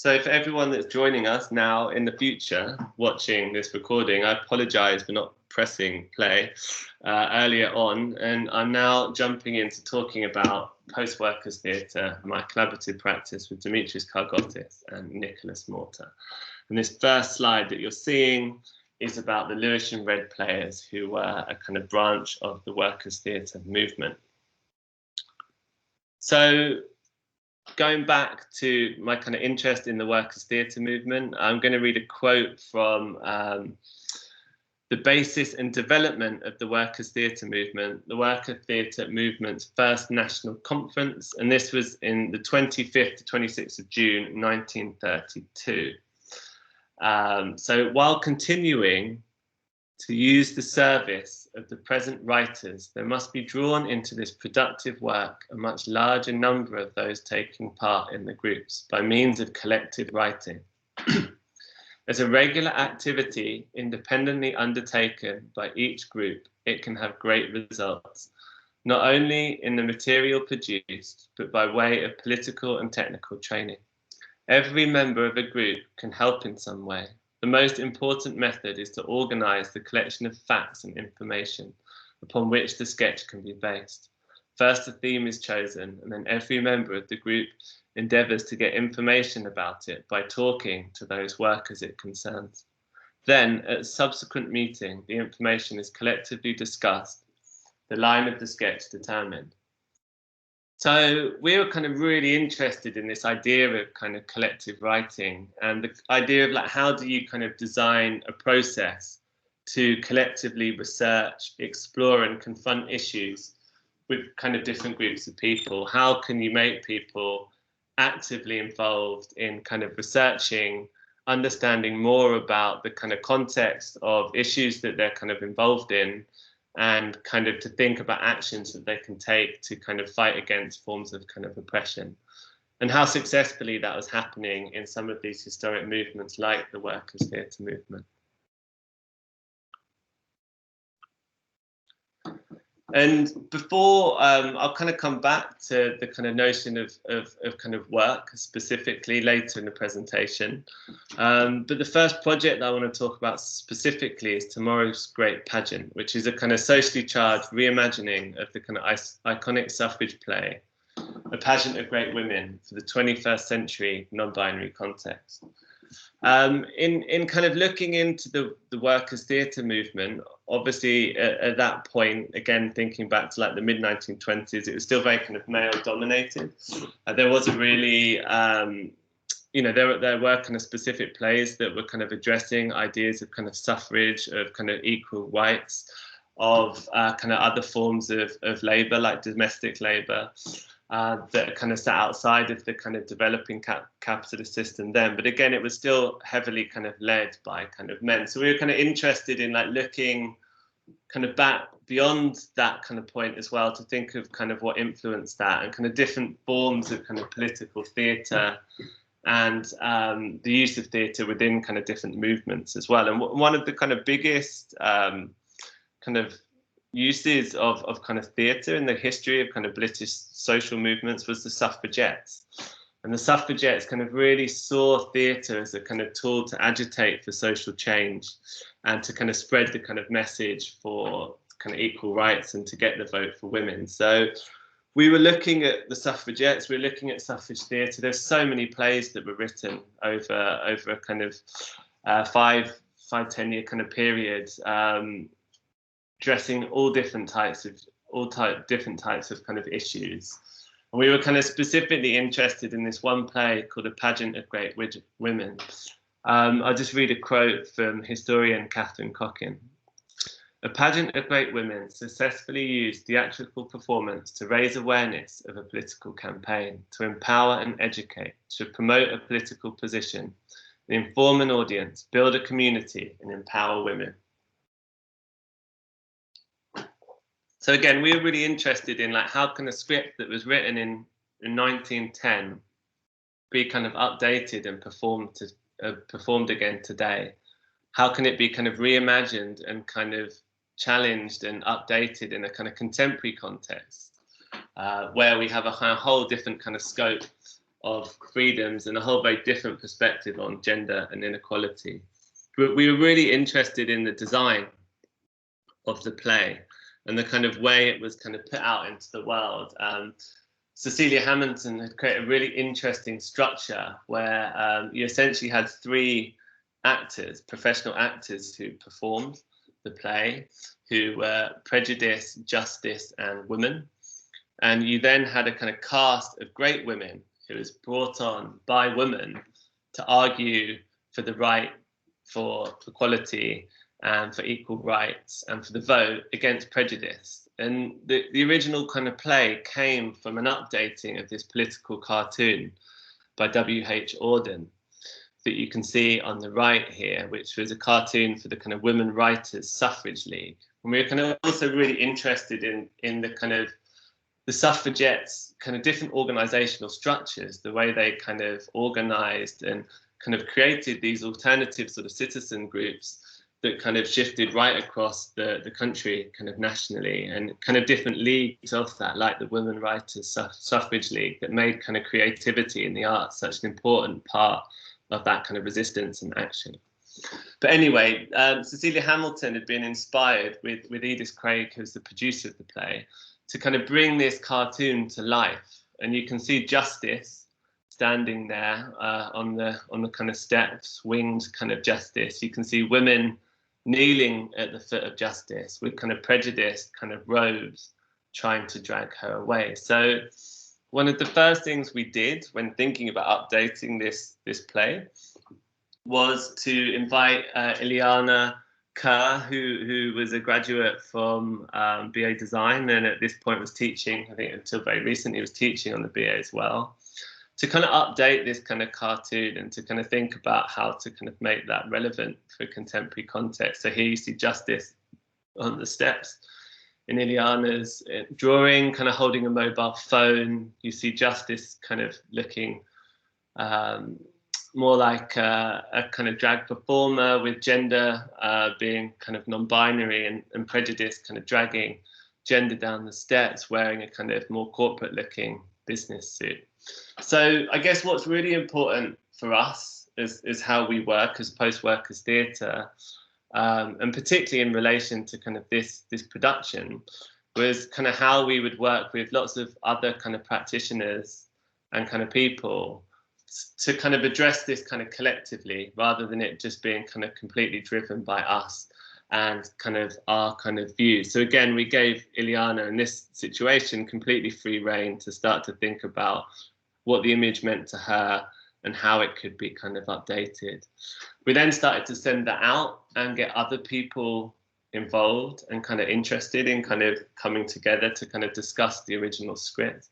So for everyone that's joining us now in the future, watching this recording, I apologise for not pressing play earlier on, and I'm now jumping into talking about post-workers theatre, my collaborative practice with Dimitris Kargotis and Nicholas Morta. And this first slide that you're seeing is about the Lewisham Red Players, who were a kind of branch of the workers' theatre movement. So going back to my kind of interest in the workers' theatre movement, I'm going to read a quote from the basis and development of the workers' theatre movement, the worker theatre movement's first national conference, and this was in the 25th to 26th of June 1932. So while continuing to use the service of the present writers, there must be drawn into this productive work a much larger number of those taking part in the groups by means of collective writing. As a regular activity independently undertaken by each group, it can have great results, not only in the material produced, but by way of political and technical training. Every member of a group can help in some way. The most important method is to organise the collection of facts and information upon which the sketch can be based. First, a theme is chosen, and then every member of the group endeavours to get information about it by talking to those workers it concerns. Then, at a subsequent meeting, the information is collectively discussed, the line of the sketch determined. So we were kind of really interested in this idea of kind of collective writing and the idea of like, how do you kind of design a process to collectively research, explore and confront issues with kind of different groups of people? How can you make people actively involved in kind of researching, understanding more about the kind of context of issues that they're kind of involved in, and kind of to think about actions that they can take to kind of fight against forms of kind of oppression, and how successfully that was happening in some of these historic movements like the workers' theatre movement. And before, I'll kind of come back to the kind of notion of kind of work specifically later in the presentation. But the first project that I want to talk about specifically is Tomorrow's Great Pageant, which is a kind of socially charged reimagining of the kind of iconic suffrage play, A Pageant of Great Women for the 21st century non-binary context. In kind of looking into the workers' theatre movement, obviously at that point, again thinking back to like the mid-1920s, it was still very kind of male dominated. There wasn't really, there were kind of specific plays that were kind of addressing ideas of kind of suffrage, of kind of equal rights, of kind of other forms of labour like domestic labour. That kind of sat outside of the kind of developing capitalist system then. But again, it was still heavily kind of led by kind of men. So we were kind of interested in like looking kind of back beyond that kind of point as well, to think of kind of what influenced that and kind of different forms of kind of political theatre and the use of theatre within kind of different movements as well. And one of the kind of biggest kind of uses of kind of theatre in the history of kind of British social movements was the suffragettes. And the suffragettes kind of really saw theatre as a kind of tool to agitate for social change and to kind of spread the kind of message for kind of equal rights and to get the vote for women. So we were looking at the suffragettes, we were looking at suffrage theatre. There's so many plays that were written over a kind of 5-10 year kind of period, addressing different types of kind of issues. And we were kind of specifically interested in this one play called A Pageant of Great Women. I'll just read a quote from historian Catherine Cochin. A Pageant of Great Women successfully used theatrical performance to raise awareness of a political campaign, to empower and educate, to promote a political position, inform an audience, build a community, and empower women. So again, we were really interested in like how can a script that was written in 1910 be kind of updated and performed again today? How can it be kind of reimagined and kind of challenged and updated in a kind of contemporary context where we have a whole different kind of scope of freedoms and a whole very different perspective on gender and inequality. But we were really interested in the design of the play and the kind of way it was kind of put out into the world. Cecilia Hamilton had created a really interesting structure where you essentially had 3 actors, professional actors, who performed the play, who were Prejudice, Justice, and Women. And you then had a kind of cast of great women who was brought on by women to argue for the right for equality and for equal rights and for the vote against prejudice. And the original kind of play came from an updating of this political cartoon by W.H. Auden that you can see on the right here, which was a cartoon for the kind of Women Writers Suffrage League. And we were kind of also really interested in the kind of the suffragettes' kind of different organizational structures, the way they kind of organized and kind of created these alternative sort of citizen groups that kind of shifted right across the country kind of nationally, and kind of different leagues of that, like the Women Writers Suffrage League, that made kind of creativity in the arts such an important part of that kind of resistance and action. But anyway, Cecilia Hamilton had been inspired with Edith Craig, who's the producer of the play, to kind of bring this cartoon to life. And you can see Justice standing there on the kind of steps, winged kind of Justice. You can see women kneeling at the foot of Justice with kind of prejudiced kind of robes trying to drag her away. So one of the first things we did when thinking about updating this play was to invite Ileana Kerr, who was a graduate from BA Design, and at this point was teaching, I think until very recently was teaching on the BA as well, to kind of update this kind of cartoon and to kind of think about how to kind of make that relevant for contemporary context. So here you see Justice on the steps in Ileana's drawing, kind of holding a mobile phone. You see Justice kind of looking more like a kind of drag performer, with gender being kind of non-binary, and Prejudice kind of dragging gender down the steps, wearing a kind of more corporate looking business suit. So I guess what's really important for us is how we work as post-workers theatre, and particularly in relation to kind of this production, was kind of how we would work with lots of other kind of practitioners and kind of people to kind of address this kind of collectively, rather than it just being kind of completely driven by us and kind of our kind of views. So again, we gave Ileana in this situation completely free rein to start to think about what the image meant to her and how it could be kind of updated. We then started to send that out and get other people involved and kind of interested in kind of coming together to kind of discuss the original script.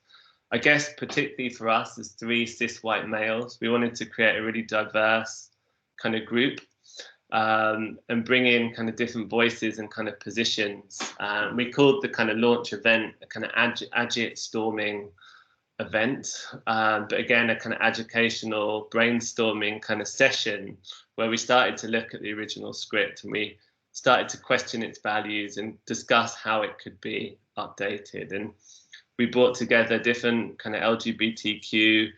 I guess particularly for us as 3 cis white males, we wanted to create a really diverse kind of group, and bring in kind of different voices and kind of positions. We called the kind of launch event a kind of agit storming event, but again, a kind of educational brainstorming kind of session where we started to look at the original script and we started to question its values and discuss how it could be updated. And we brought together different kind of LGBTQ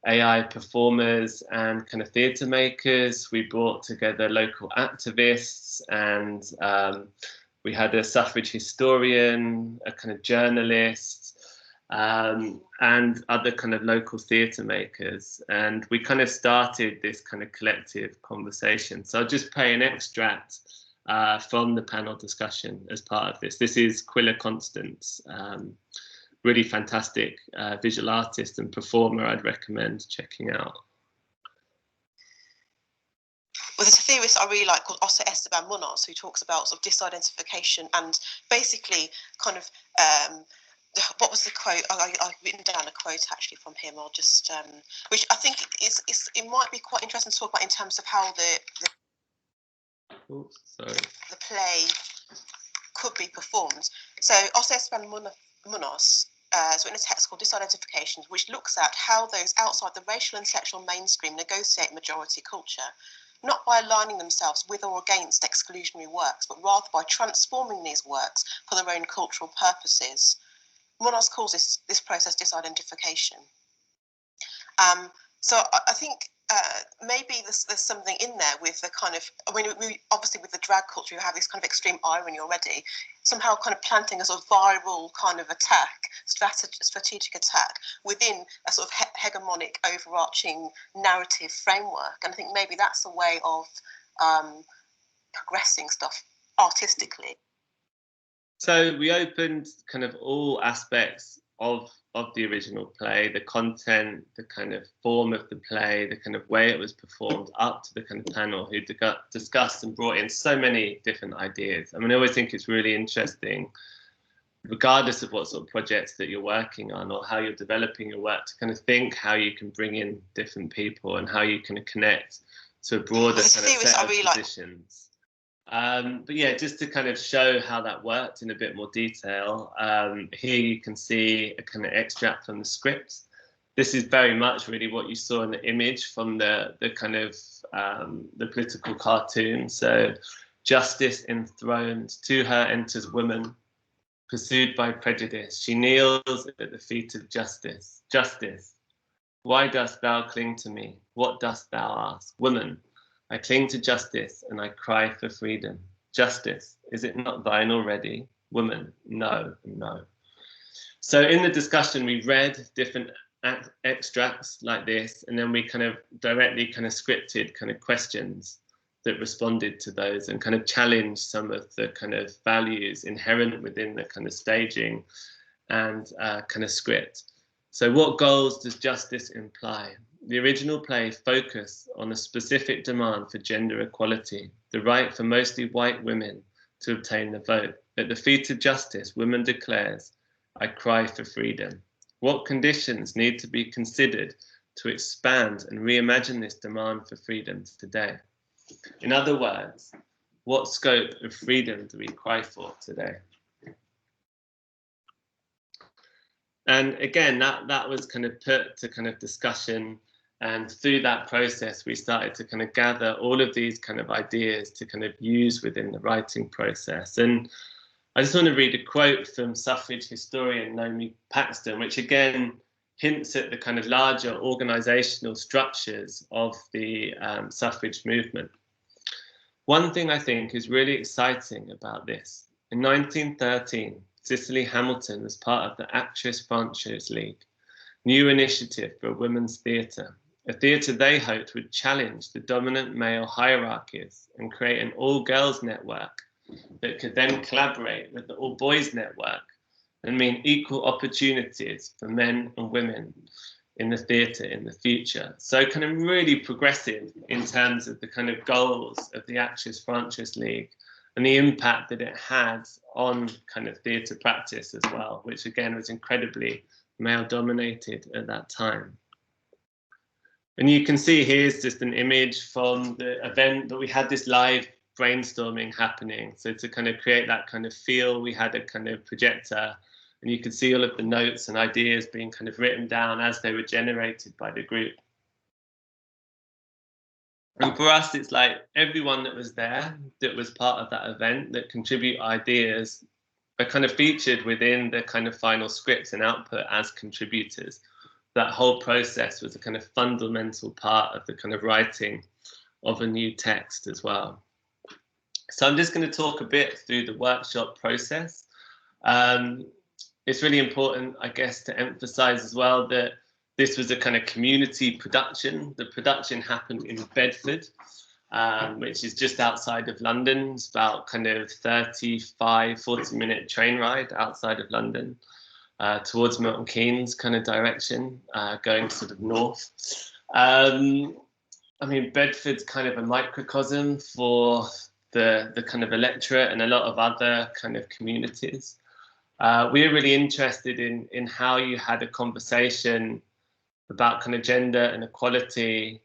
AI performers and kind of theatre makers. We brought together local activists, and we had a suffrage historian, a kind of journalist, and other kind of local theatre makers. And we kind of started this kind of collective conversation. So I'll just play an extract from the panel discussion as part of this. This is Quilla Constance, really fantastic visual artist and performer I'd recommend checking out. Well, there's a theorist I really like called José Esteban Munoz, who talks about sort of disidentification and basically kind of, what was the quote? I've written down a quote actually from him. I'll just, which I think it might be quite interesting to talk about in terms of how the play could be performed. So José Esteban Munoz has written a text called Disidentification, which looks at how those outside the racial and sexual mainstream negotiate majority culture, not by aligning themselves with or against exclusionary works, but rather by transforming these works for their own cultural purposes. Munoz calls this process disidentification. So I think maybe there's something in there with the kind of, I mean, we obviously with the drag culture, you have this kind of extreme irony already, somehow kind of planting a sort of viral kind of attack, strategic attack within a sort of hegemonic overarching narrative framework. And I think maybe that's a way of progressing stuff artistically. So we opened kind of all aspects of the original play, the content, the kind of form of the play, the kind of way it was performed, up to the kind of panel who discussed and brought in so many different ideas. I mean, I always think it's really interesting, regardless of what sort of projects that you're working on or how you're developing your work, to kind of think how you can bring in different people and how you can connect to a broader kind of set of positions. But yeah, just to kind of show how that worked in a bit more detail, here you can see a kind of extract from the script. This is very much really what you saw in the image from the kind of the political cartoon. So, justice enthroned, to her enters woman, pursued by prejudice. She kneels at the feet of justice. Justice, why dost thou cling to me? What dost thou ask? Woman, I cling to justice and I cry for freedom. Justice, is it not thine already? Woman, no, no. So in the discussion, we read different extracts like this, and then we kind of directly kind of scripted kind of questions that responded to those and kind of challenged some of the kind of values inherent within the kind of staging and kind of script. So what goals does justice imply? The original play focused on a specific demand for gender equality, the right for mostly white women to obtain the vote. At the feet of justice, woman declares, I cry for freedom. What conditions need to be considered to expand and reimagine this demand for freedom today? In other words, what scope of freedom do we cry for today? And again, that was kind of put to kind of discussion. And through that process, we started to kind of gather all of these kind of ideas to kind of use within the writing process. And I just want to read a quote from suffrage historian Naomi Paxton, which again hints at the kind of larger organizational structures of the suffrage movement. One thing I think is really exciting about this, in 1913, Cicely Hamilton was part of the Actress Franchise League, new initiative for women's theatre, a theatre they hoped would challenge the dominant male hierarchies and create an all-girls network that could then collaborate with the all-boys network and mean equal opportunities for men and women in the theatre in the future. So kind of really progressive in terms of the kind of goals of the Actress Franchise League and the impact that it had on kind of theatre practice as well, which again was incredibly male dominated at that time. And you can see here's just an image from the event, but we had this live brainstorming happening. So to kind of create that kind of feel, we had a kind of projector and you could see all of the notes and ideas being kind of written down as they were generated by the group. And for us, it's like everyone that was there, that was part of that event, that contribute ideas, are kind of featured within the kind of final script and output as contributors. That whole process was a kind of fundamental part of the kind of writing of a new text as well. So I'm just going to talk a bit through the workshop process. It's really important, I guess, to emphasize as well that this was a kind of community production. The production happened in Bedford, which is just outside of London. It's about kind of 40-minute train ride outside of London towards Milton Keynes kind of direction, going sort of north. I mean, Bedford's kind of a microcosm for the kind of electorate and a lot of other kind of communities. We were really interested in how you had a conversation about kind of gender and equality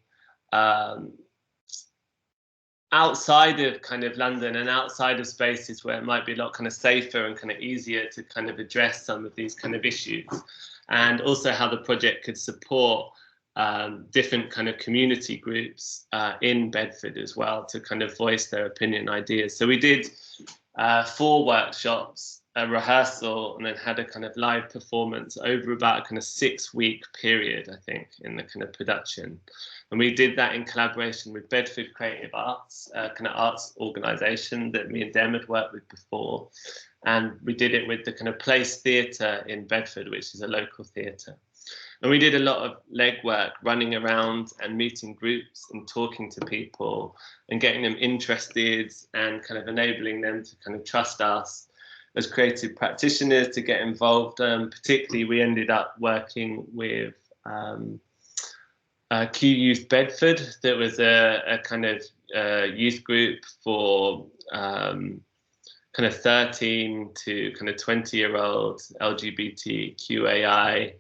outside of kind of London and outside of spaces where it might be a lot kind of safer and kind of easier to kind of address some of these kind of issues, and also how the project could support different kind of community groups in Bedford as well to kind of voice their opinion and ideas. So we did 4 workshops a rehearsal and then had a kind of live performance over about a kind of 6-week period, I think, in the kind of production. And we did that in collaboration with Bedford Creative Arts, a kind of arts organisation that me and Dem had worked with before. And we did it with the kind of Place Theatre in Bedford, which is a local theatre. And we did a lot of legwork, running around and meeting groups and talking to people and getting them interested and kind of enabling them to kind of trust us as creative practitioners to get involved. Particularly, we ended up working with Q Youth Bedford. That was a kind of youth group for kind of 13 to kind of 20-year-old LGBTQAI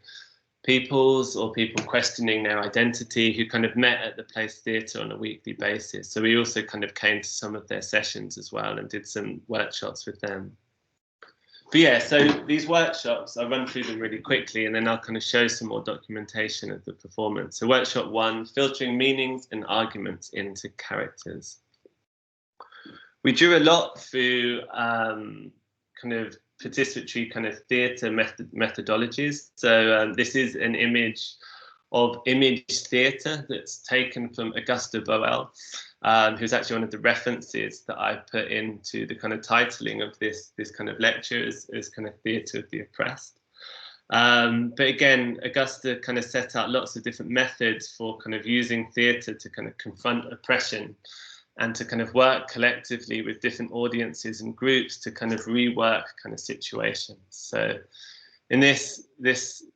peoples or people questioning their identity who kind of met at the Place Theatre on a weekly basis. So we also kind of came to some of their sessions as well and did some workshops with them. But yeah, so these workshops, I'll run through them really quickly and then I'll kind of show some more documentation of the performance. So workshop 1, filtering meanings and arguments into characters. We drew a lot through kind of participatory kind of theatre methodologies. So this is an image of image theatre that's taken from Augusta Boal, who's actually one of the references that I put into the kind of titling of this kind of lecture as kind of theatre of the oppressed. But again, Augusta kind of set out lots of different methods for kind of using theatre to kind of confront oppression and to kind of work collectively with different audiences and groups to kind of rework kind of situations. So in this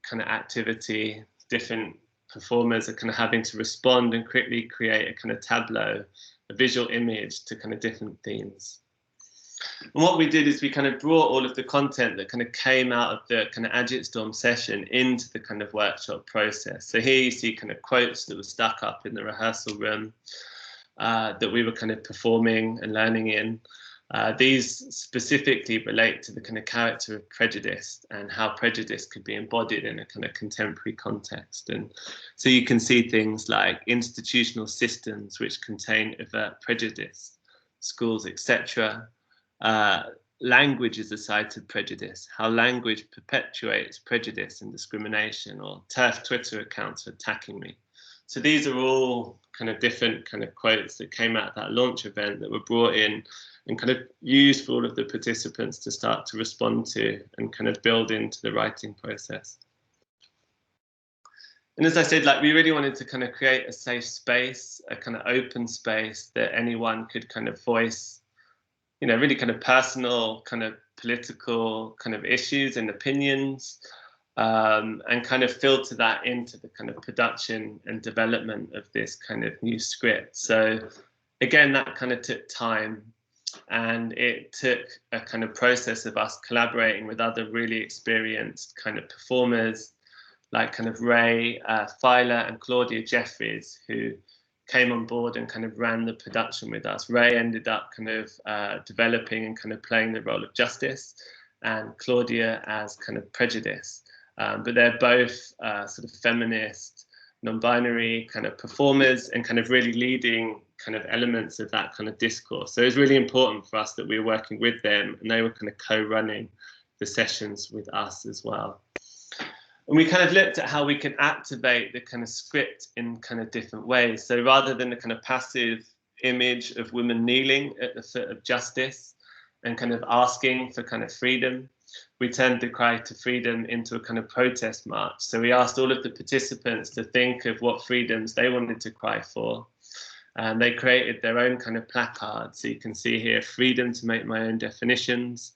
kind of activity, different performers are kind of having to respond and quickly create a kind of tableau, a visual image to kind of different themes. And what we did is we kind of brought all of the content that kind of came out of the kind of Agitstorm session into the kind of workshop process. So here you see kind of quotes that were stuck up in the rehearsal room that we were kind of performing and learning in. These specifically relate to the kind of character of prejudice and how prejudice could be embodied in a kind of contemporary context. And so you can see things like institutional systems which contain overt prejudice, schools, etc. Language is a site of prejudice, how language perpetuates prejudice and discrimination, or TERF Twitter accounts for attacking me. So these are all kind of different kind of quotes that came out of that launch event that were brought in and kind of used for all of the participants to start to respond to and kind of build into the writing process. And as I said, like we really wanted to kind of create a safe space, a kind of open space that anyone could kind of voice, you know, really kind of personal, kind of political kind of issues and opinions. And kind of filter that into the kind of production and development of this kind of new script. So again, that kind of took time, and it took a kind of process of us collaborating with other really experienced kind of performers, like kind of Ray Filer and Claudia Jeffries, who came on board and kind of ran the production with us. Ray ended up kind of developing and kind of playing the role of Justice, and Claudia as kind of Prejudice. But they're both sort of feminist, non-binary kind of performers and kind of really leading kind of elements of that kind of discourse. So it was really important for us that we were working with them and they were kind of co-running the sessions with us as well. And we kind of looked at how we could activate the kind of script in kind of different ways. So rather than the kind of passive image of women kneeling at the foot of Justice and kind of asking for kind of freedom, we turned the cry to freedom into a kind of protest march. So we asked all of the participants to think of what freedoms they wanted to cry for. And they created their own kind of placards. So you can see here, freedom to make my own definitions,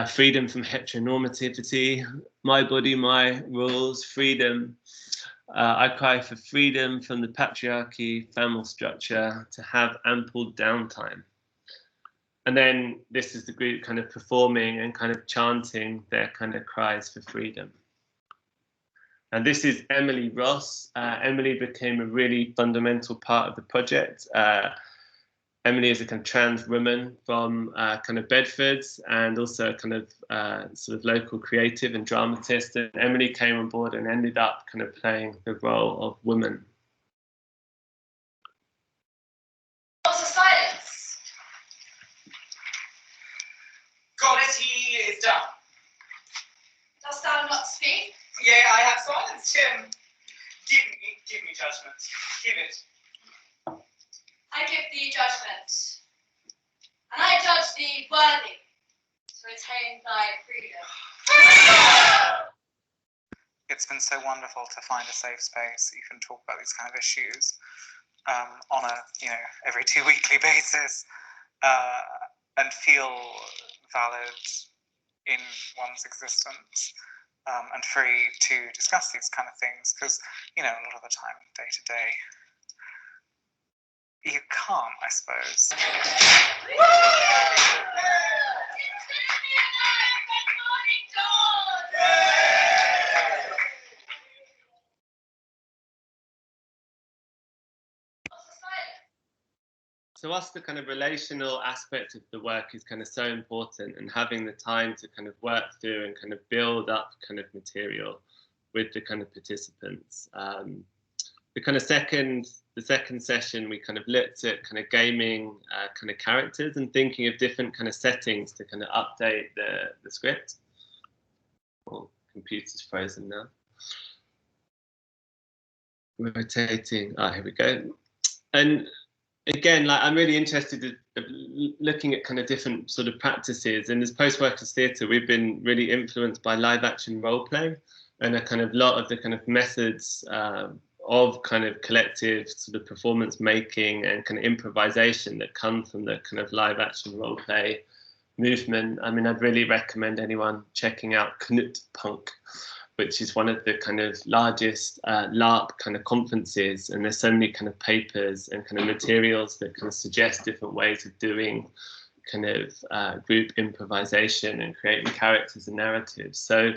freedom from heteronormativity, my body, my rules, freedom. I cry for freedom from the patriarchy, family structure, to have ample downtime. And then this is the group kind of performing and kind of chanting their kind of cries for freedom. And this is Emily Ross. Emily became a really fundamental part of the project. Emily is a kind of trans woman from kind of Bedford and also a kind of sort of local creative and dramatist. And Emily came on board and ended up kind of playing the role of woman. What's the silence? God, he is silence him. Give me judgment. Give it. I give thee judgment, and I judge thee worthy to retain thy freedom. It's been so wonderful to find a safe space that you can talk about these kind of issues on a every 2 weekly basis and feel valid in one's existence and free to discuss these kind of things, because a lot of the time, day to day, you can't, I suppose. To us, the kind of relational aspect of the work is kind of so important, and having the time to kind of work through and kind of build up kind of material with the kind of participants. The second session, we kind of looked at kind of gaming kind of characters and thinking of different kind of settings to kind of update the script. Oh, computer's frozen now. Rotating. Here we go. And again, like, I'm really interested in looking at kind of different sort of practices. And as post-workers theatre, we've been really influenced by live action role play and a kind of lot of the kind of methods of kind of collective sort of performance making and kind of improvisation that come from the kind of live action role play movement. I mean, I'd really recommend anyone checking out Knutpunkt, which is one of the kind of largest LARP kind of conferences, and there's so many kind of papers and kind of materials that kind of suggest different ways of doing kind of group improvisation and creating characters and narratives. So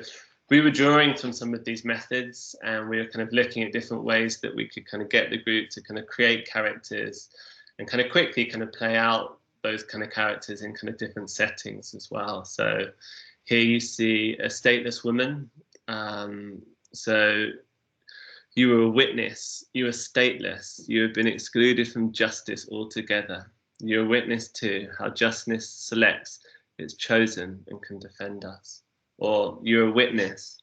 we were drawing from some of these methods, and we were kind of looking at different ways that we could kind of get the group to kind of create characters and kind of quickly kind of play out those kind of characters in kind of different settings as well. So here you see a stateless woman. So you were a witness, you were stateless, you have been excluded from justice altogether. You're a witness to how justice selects its chosen and can defend us. Or you're a witness,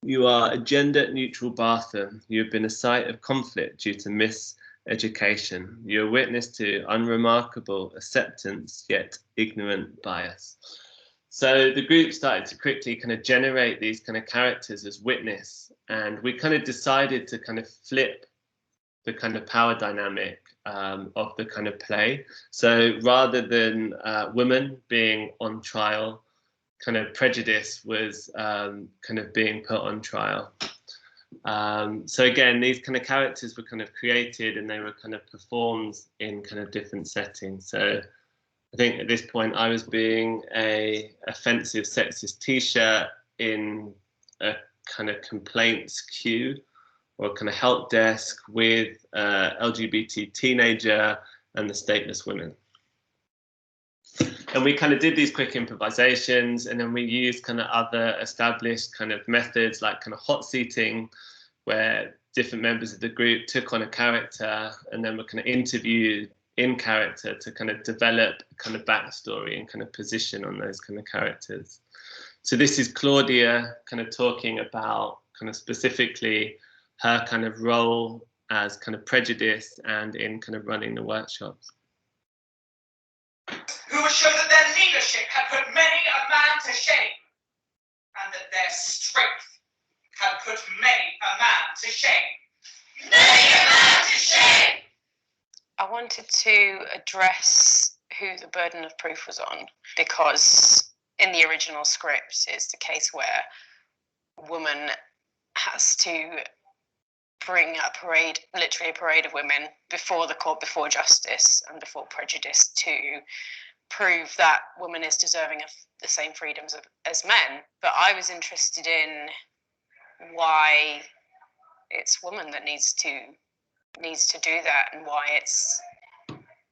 you are a gender neutral bathroom. You have been a site of conflict due to miseducation. You're a witness to unremarkable acceptance yet ignorant bias. So the group started to quickly kind of generate these kind of characters as witness, and we kind of decided to kind of flip the kind of power dynamic of the kind of play. So rather than women being on trial, kind of prejudice was kind of being put on trial. So again, these kind of characters were kind of created and they were kind of performed in kind of different settings. So I think at this point I was being a offensive sexist t-shirt in a kind of complaints queue or kind of help desk with LGBT teenager and the stateless women. And we kind of did these quick improvisations, and then we used kind of other established kind of methods like kind of hot seating, where different members of the group took on a character and then were kind of interviewed in character to kind of develop kind of backstory and kind of position on those kind of characters. So this is Claudia kind of talking about kind of specifically her kind of role as kind of prejudice and in kind of running the workshops. Who would show that their leadership had put many a man to shame, and that their strength had put many a man to shame. Many a man to shame! I wanted to address who the burden of proof was on, because in the original script it's the case where a woman has to bring a parade, literally a parade of women before the court, before justice and before prejudice, to prove that woman is deserving of the same freedoms as men. But I was interested in why it's woman that needs to do that, and why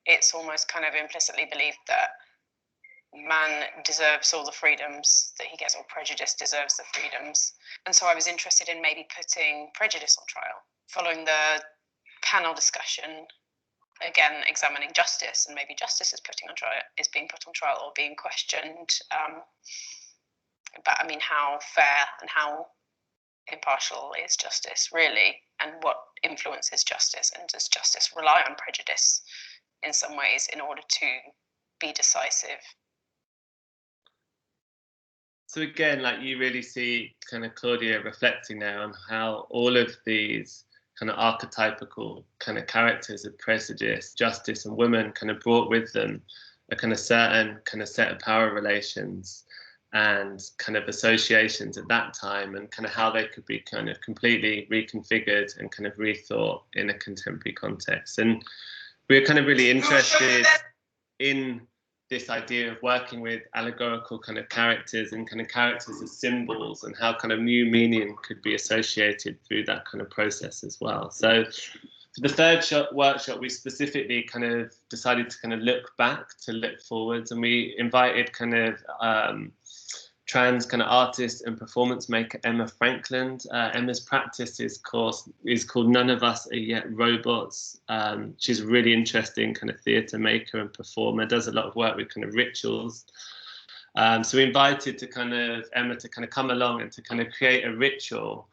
it's almost kind of implicitly believed that man deserves all the freedoms that he gets, or prejudice deserves the freedoms. And so I was interested in maybe putting prejudice on trial, following the panel discussion, again examining justice, and maybe justice is being put on trial or being questioned. But I mean, how fair and how impartial is justice, really, and what influences justice, and does justice rely on prejudice in some ways in order to be decisive? So again, like, you really see kind of Claudia reflecting there on how all of these kind of archetypical kind of characters of prejudice, justice, and women kind of brought with them a kind of certain kind of set of power relations and kind of associations at that time, and kind of how they could be kind of completely reconfigured and kind of rethought in a contemporary context. And we're kind of really interested in this idea of working with allegorical kind of characters and kind of characters as symbols, and how kind of new meaning could be associated through that kind of process as well. So for the third workshop, we specifically kind of decided to kind of look back to look forwards, and we invited kind of trans kind of artist and performance maker Emma Frankland. Emma's practice is called None of Us Are Yet Robots. She's a really interesting kind of theatre maker and performer, does a lot of work with kind of rituals. So we invited Emma to kind of come along and to kind of create a ritual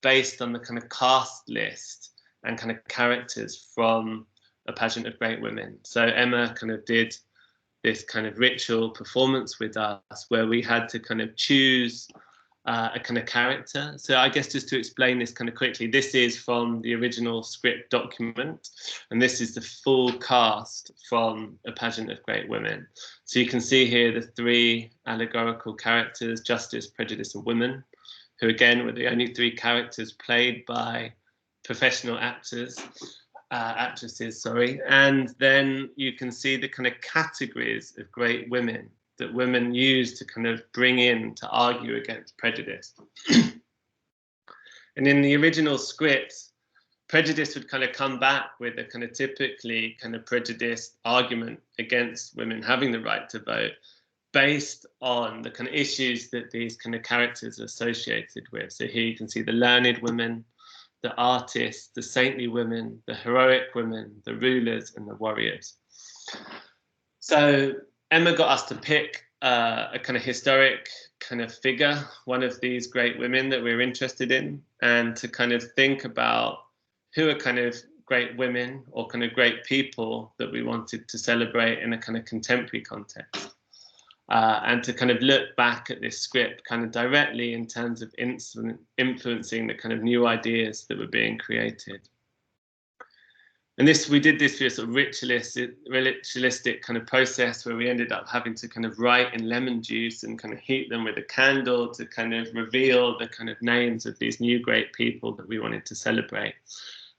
based on the kind of cast list and kind of characters from A Pageant of Great Women. So Emma kind of did this kind of ritual performance with us, where we had to kind of choose a kind of character. So I guess just to explain this kind of quickly, this is from the original script document, and this is the full cast from A Pageant of Great Women. So you can see here the three allegorical characters: justice, prejudice, and women, who again were the only three characters played by professional actresses, sorry. And then you can see the kind of categories of great women that women use to kind of bring in to argue against prejudice. And in the original script, prejudice would kind of come back with a kind of typically kind of prejudiced argument against women having the right to vote, based on the kind of issues that these kind of characters are associated with. So here you can see the learned women, the artists, the saintly women, the heroic women, the rulers, and the warriors. So Emma got us to pick a kind of historic kind of figure, one of these great women that we're interested in, and to kind of think about who are kind of great women or kind of great people that we wanted to celebrate in a kind of contemporary context. And to kind of look back at this script kind of directly in terms of influencing the kind of new ideas that were being created. And we did this through a sort of ritualistic kind of process, where we ended up having to kind of write in lemon juice and kind of heat them with a candle to kind of reveal the kind of names of these new great people that we wanted to celebrate,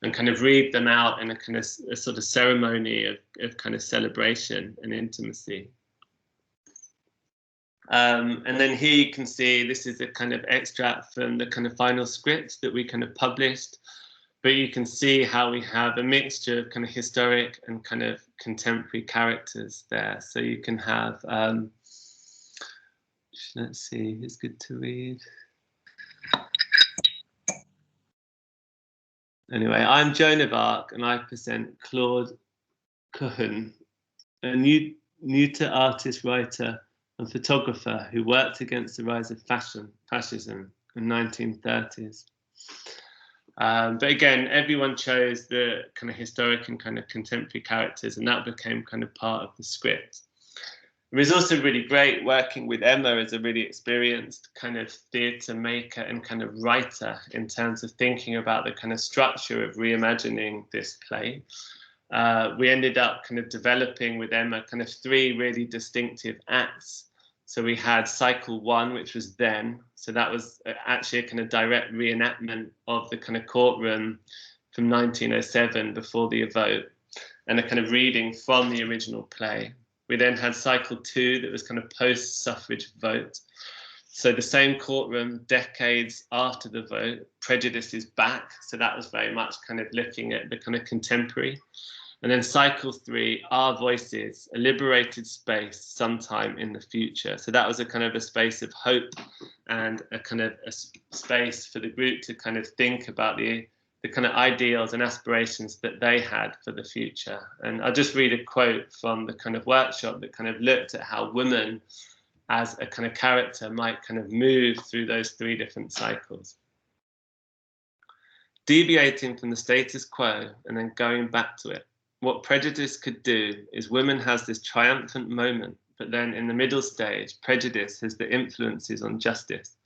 and kind of read them out in a kind of a sort of ceremony of kind of celebration and intimacy. And then here you can see this is a kind of extract from the kind of final script that we kind of published, but you can see how we have a mixture of kind of historic and kind of contemporary characters there. So you can have, let's see, it's good to read. Anyway, I'm Joan of Arc, and I present Claude Cahun, a neuter artist, writer, and photographer who worked against the rise of fascism in the 1930s. But again, everyone chose the kind of historic and kind of contemporary characters, and that became kind of part of the script. It was also really great working with Emma as a really experienced kind of theatre maker and kind of writer in terms of thinking about the kind of structure of reimagining this play. We ended up kind of developing with Emma kind of three really distinctive acts. So we had cycle one, which was then. So that was actually a kind of direct reenactment of the kind of courtroom from 1907 before the vote, and a kind of reading from the original play. We then had cycle two, that was kind of post-suffrage vote. So the same courtroom, decades after the vote, prejudice is back. So that was very much kind of looking at the kind of contemporary. And then cycle three, Our Voices, a liberated space sometime in the future. So that was a kind of a space of hope and a kind of a space for the group to kind of think about the kind of ideals and aspirations that they had for the future. And I'll just read a quote from the kind of workshop that kind of looked at how women as a kind of character might kind of move through those three different cycles. deviating from the status quo and then going back to it. What prejudice could do is women has this triumphant moment, but then in the middle stage, prejudice has the influences on justice,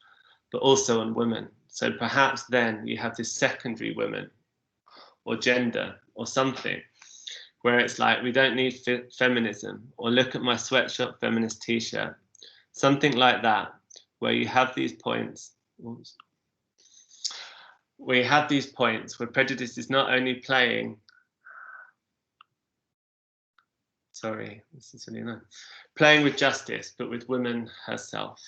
but also on women. So perhaps then you have this secondary women or gender or something, where it's like, we don't need feminism, or look at my sweatshop feminist t-shirt, something like that, where you have these points, where prejudice is not only playing, sorry, this is really annoying, playing with justice, but with women herself.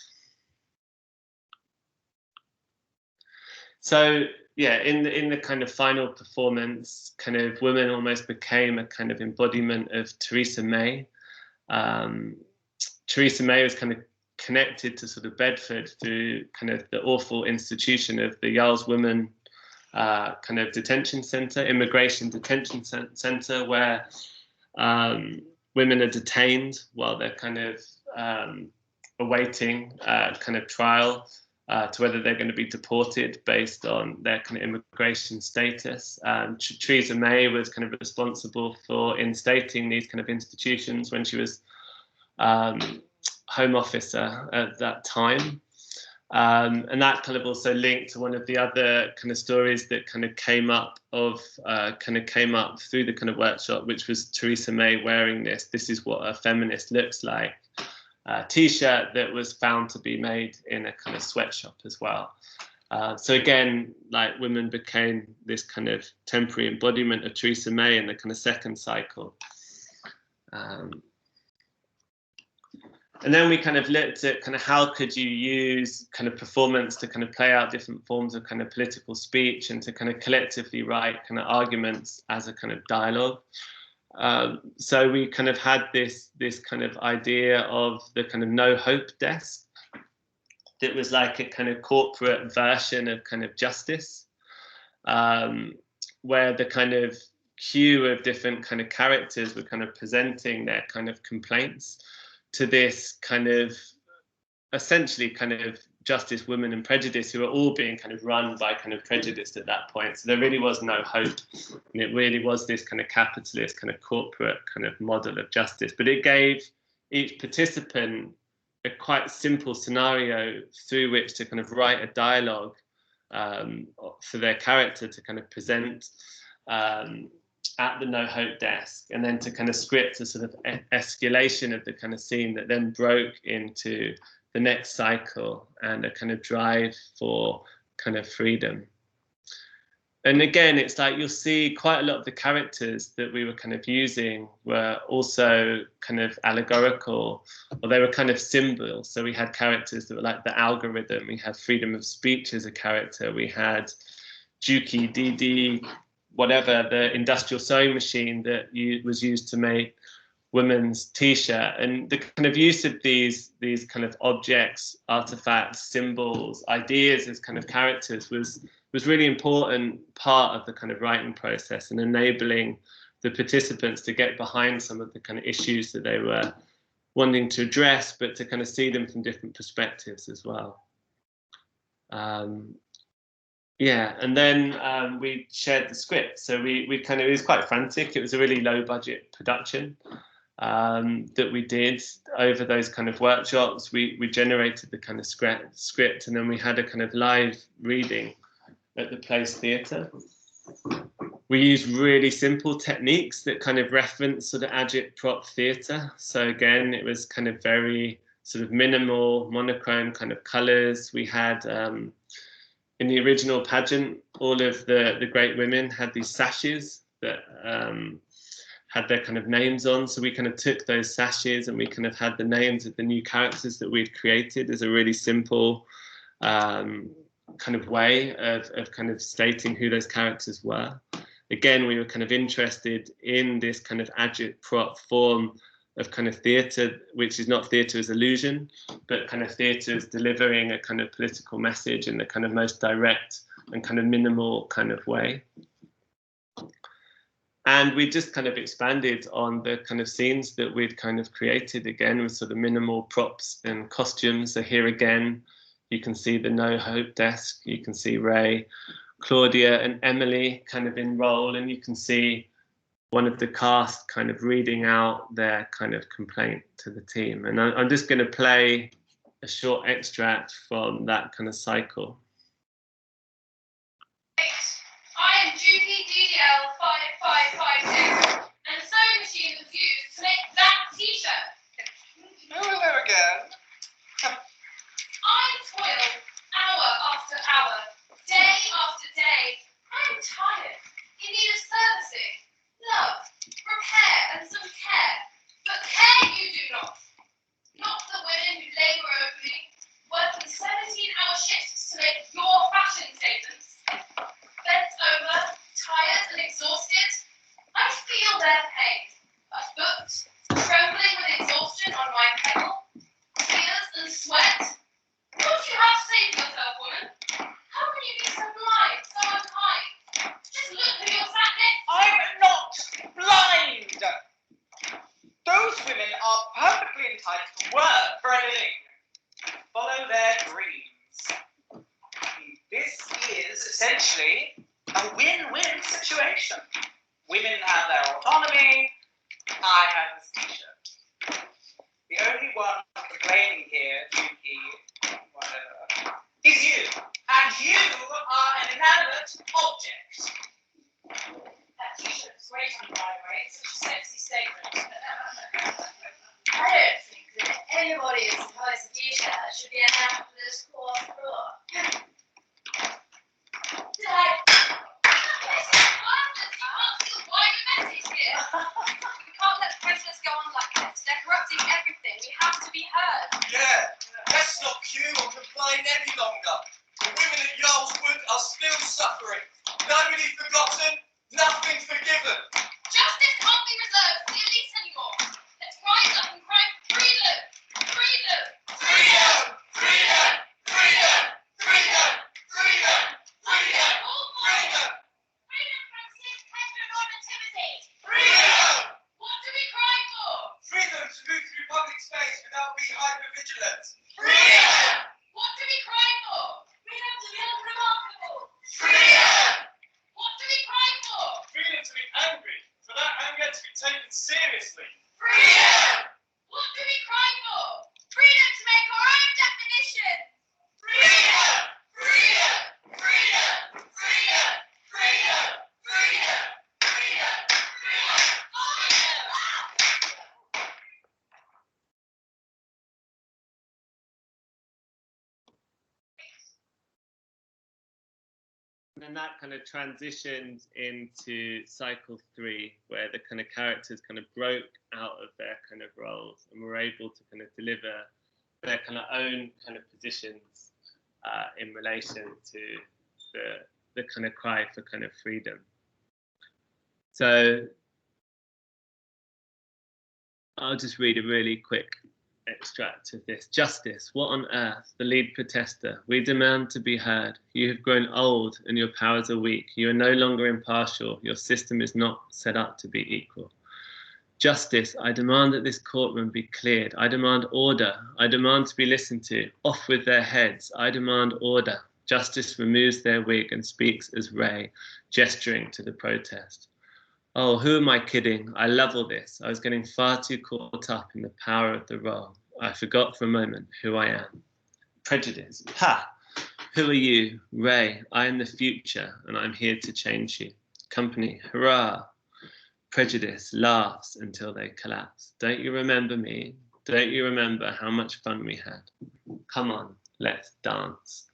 So yeah, in the kind of final performance, kind of women almost became a kind of embodiment of Theresa May. Theresa May was kind of connected to sort of Bedford through kind of the awful institution of the Yarl's Women kind of detention centre, immigration detention centre, where women are detained while they're kind of awaiting kind of trial to whether they're going to be deported based on their kind of immigration status. Theresa May was kind of responsible for instating these kind of institutions when she was Home Officer at that time. And that kind of also linked to one of the other kind of stories that kind of came up through the kind of workshop, which was Theresa May wearing this is what a feminist looks like t-shirt that was found to be made in a kind of sweatshop as well. So again, like, women became this kind of temporary embodiment of Theresa May in the kind of second cycle. And then we kind of looked at kind of how could you use kind of performance to kind of play out different forms of kind of political speech and to kind of collectively write kind of arguments as a kind of dialogue. So we kind of had this kind of idea of the kind of No Hope desk that was like a kind of corporate version of kind of justice, where the kind of queue of different kind of characters were kind of presenting their kind of complaints to this kind of essentially kind of justice, women and prejudice, who are all being kind of run by kind of prejudice at that point. So there really was no hope, and it really was this kind of capitalist kind of corporate kind of model of justice. But it gave each participant a quite simple scenario through which to kind of write a dialogue for their character to kind of present at the No Hope desk, and then to kind of script a sort of escalation of the kind of scene that then broke into the next cycle and a kind of drive for kind of freedom. And again, it's like you'll see quite a lot of the characters that we were kind of using were also kind of allegorical, or they were kind of symbols. So we had characters that were like the algorithm, we had freedom of speech as a character, we had Juki, Didi, whatever, the industrial sewing machine that was used to make women's t-shirt. And the kind of use of these kind of objects, artifacts, symbols, ideas as kind of characters was really important part of the kind of writing process, and enabling the participants to get behind some of the kind of issues that they were wanting to address, but to kind of see them from different perspectives as well. Yeah, and then we shared the script. So we kind of, it was quite frantic. It was a really low budget production that we did over those kind of workshops. We generated the kind of script, and then we had a kind of live reading at the Place Theatre. We used really simple techniques that kind of reference sort of agitprop theatre. So again, it was kind of very sort of minimal, monochrome kind of colours. We had in the original pageant, all of the great women had these sashes that had their kind of names on. So we kind of took those sashes and we kind of had the names of the new characters that we'd created as a really simple kind of way of kind of stating who those characters were. Again, we were kind of interested in this kind of agitprop form of kind of theatre, which is not theatre as illusion, but kind of theatre as delivering a kind of political message in the kind of most direct and kind of minimal kind of way. And we just kind of expanded on the kind of scenes that we'd kind of created, again with sort of minimal props and costumes. So here again, you can see the No Hope desk, you can see Ray Claudia and Emily kind of in role, and you can see one of the cast kind of reading out their kind of complaint to the team. And I'm just going to play a short extract from that kind of cycle. I am Judy DDL 5552, and the sewing machine was used to make that t-shirt. Hello again. I toil hour after hour, day after day. I'm tired, in need of servicing, love, repair, and some care. But care you do not. Not the women who labour over me, working 17-hour shifts to make your fashion statements. Bent over, tired and exhausted, I feel their pain. A foot, trembling with exhaustion on my pedal, tears and sweat. What do you have to say for yourself, woman? How can you be so blind, so unkind? Just look who you're sat next to. I'm not blind. Those women are perfectly entitled to work for a living. Follow their dreams. This is essentially a win-win situation. Women have their autonomy. I have this t-shirt. The only one complaining here, Yuki, whatever, is you. And you are an inanimate object. That t-shirt's great on my way. It's such a sexy statement. I don't think that anybody who supplies a t-shirt should be enough for this core floor. Dad, this is heartless. You can't see the wider message here. We can't let Christmas go on like this. They're corrupting everything. We have to be heard. Yeah, let's not queue or complain any longer. The women at Yarl's Wood are still suffering. Nobody forgotten, nothing forgiven. Justice can't be reserved for the elites anymore. Let's rise up and cry freedom! Freedom! Freedom! Freedom! Freedom! Freedom! Freedom! Freedom! All for Freedom! freedom from sin, heteronormativity. Freedom! What do we cry for? Freedom to move through public space without being hypervigilant. Freedom! What do we cry for? Freedom to be unremarkable. Freedom! What do we cry for? Freedom to be angry, for that anger to be taken seriously. Freedom! What do we cry for? Freedom to make our own definition. Freedom! Freedom! Freedom! Freedom! Freedom! Freedom! Freedom! And then that kind of transitioned into cycle 3, where the kind of characters kind of broke out of their kind of roles and were able to kind of deliver their kind of own kind of positions in relation to the kind of cry for kind of freedom. So I'll just read a really quick extract of this. Justice, what on earth? The lead protester. We demand to be heard. You have grown old and your powers are weak. You are no longer impartial. Your system is not set up to be equal. Justice, I demand that this courtroom be cleared. I demand order. I demand to be listened to. Off with their heads. I demand order. Justice removes their wig and speaks as Ray, gesturing to the protest. Oh, who am I kidding? I love all this. I was getting far too caught up in the power of the role. I forgot for a moment who I am. Prejudice. Ha! Who are you? Ray. I am the future, and I'm here to change you. Company. Hurrah! Prejudice laughs until they collapse. Don't you remember me? Don't you remember how much fun we had? Come on, let's dance.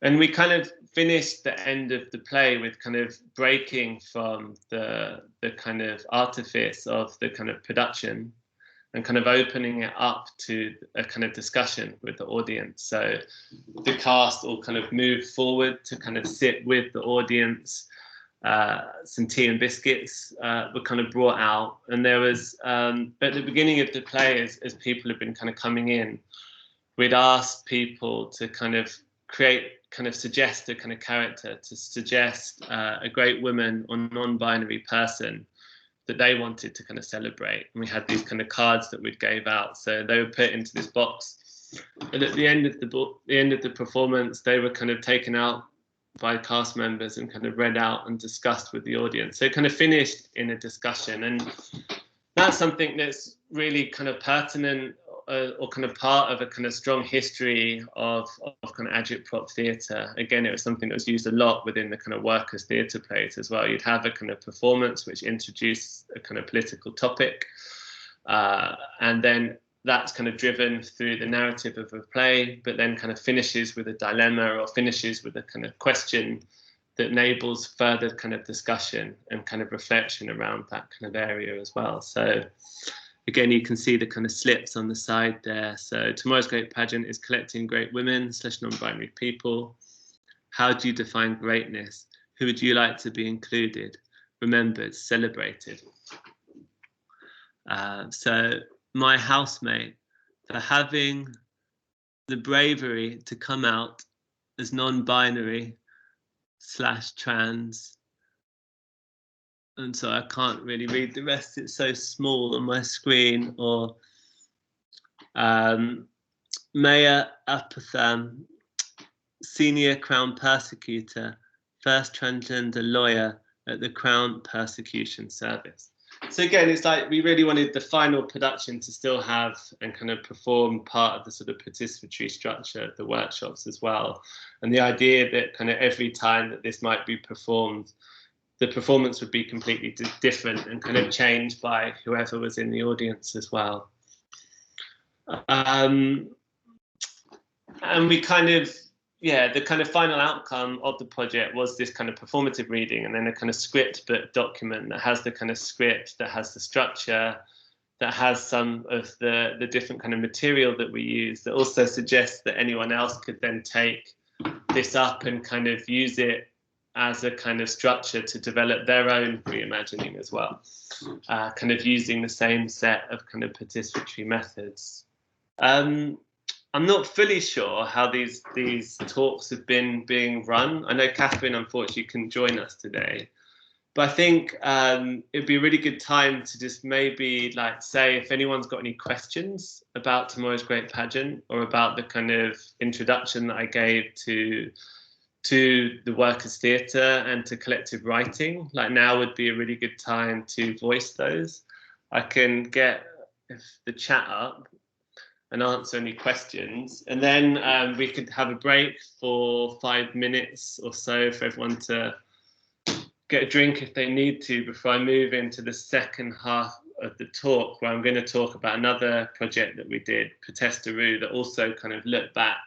And we kind of finished the end of the play with kind of breaking from the kind of artifice of the kind of production and kind of opening it up to a kind of discussion with the audience. So the cast all kind of moved forward to kind of sit with the audience. Some tea and biscuits were kind of brought out, and there was at the beginning of the play, as people have been kind of coming in, we'd asked people to kind of suggest a kind of character, to suggest a great woman or non-binary person that they wanted to kind of celebrate. And we had these kind of cards that we'd gave out, so they were put into this box. And at the end of the performance, they were kind of taken out by cast members and kind of read out and discussed with the audience. So it kind of finished in a discussion, and that's something that's really kind of pertinent or kind of part of a kind of strong history of kind of agitprop theatre. Again, it was something that was used a lot within the kind of workers' theatre plays as well. You'd have a kind of performance which introduced a kind of political topic, and then that's kind of driven through the narrative of a play, but then kind of finishes with a dilemma or finishes with a kind of question that enables further kind of discussion and kind of reflection around that kind of area as well. So again, you can see the kind of slips on the side there. So Tomorrow's Great Pageant is collecting great women / non-binary people. How do you define greatness? Who would you like to be included, remembered, celebrated? So my housemate, for having the bravery to come out as non-binary / trans, and so I can't really read the rest, it's so small on my screen, or Maya Apatham, senior Crown Persecutor, first transgender lawyer at the Crown Persecution Service. So again, it's like we really wanted the final production to still have and kind of perform part of the sort of participatory structure of the workshops as well. And the idea that kind of every time that this might be performed, the performance would be completely different and kind of changed by whoever was in the audience as well. And we kind of, yeah, the kind of final outcome of the project was this kind of performative reading, and then a kind of script book document that has the kind of script, that has the structure, that has some of the different kind of material that we use, that also suggests that anyone else could then take this up and kind of use it as a kind of structure to develop their own reimagining as well, kind of using the same set of kind of participatory methods. I'm not fully sure how these talks have been being run. I know Catherine unfortunately couldn't join us today, but I think it'd be a really good time to just maybe like say if anyone's got any questions about Tomorrow's Great Pageant or about the kind of introduction that I gave to the workers' theatre and to collective writing, like now would be a really good time to voice those. I can get the chat up and answer any questions, and then we could have a break for 5 minutes or so for everyone to get a drink if they need to before I move into the second half of the talk, where I'm going to talk about another project that we did, Protestaroo, that also kind of looked back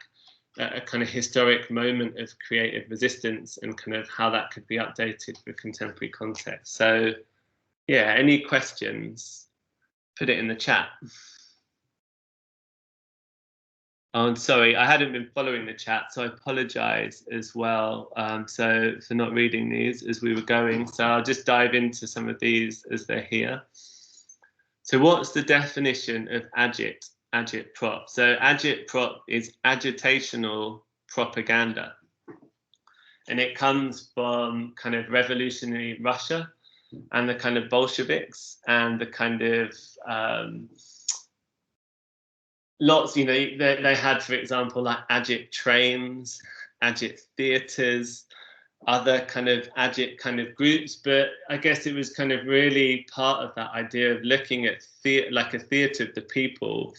at a kind of historic moment of creative resistance and kind of how that could be updated for contemporary context. So yeah, any questions, put it in the chat. Oh, I'm sorry, I hadn't been following the chat, so I apologise as well. So for not reading these as we were going. So I'll just dive into some of these as they're here. So what's the definition of agitprop? So agitprop is agitational propaganda. And it comes from kind of revolutionary Russia and the kind of Bolsheviks and the kind of lots, you know, they had, for example, like agit trains, agit theatres, other kind of agit kind of groups, but I guess it was kind of really part of that idea of looking at like a theatre of the people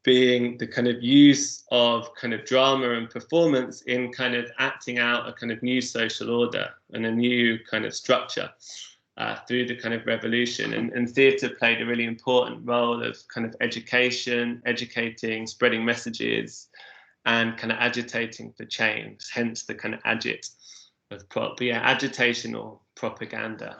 being the kind of use of kind of drama and performance in kind of acting out a kind of new social order and a new kind of structure. Through the kind of revolution, and theatre played a really important role of kind of education, educating, spreading messages, and kind of agitating for change, hence the kind of agit of prop. But yeah, agitational propaganda,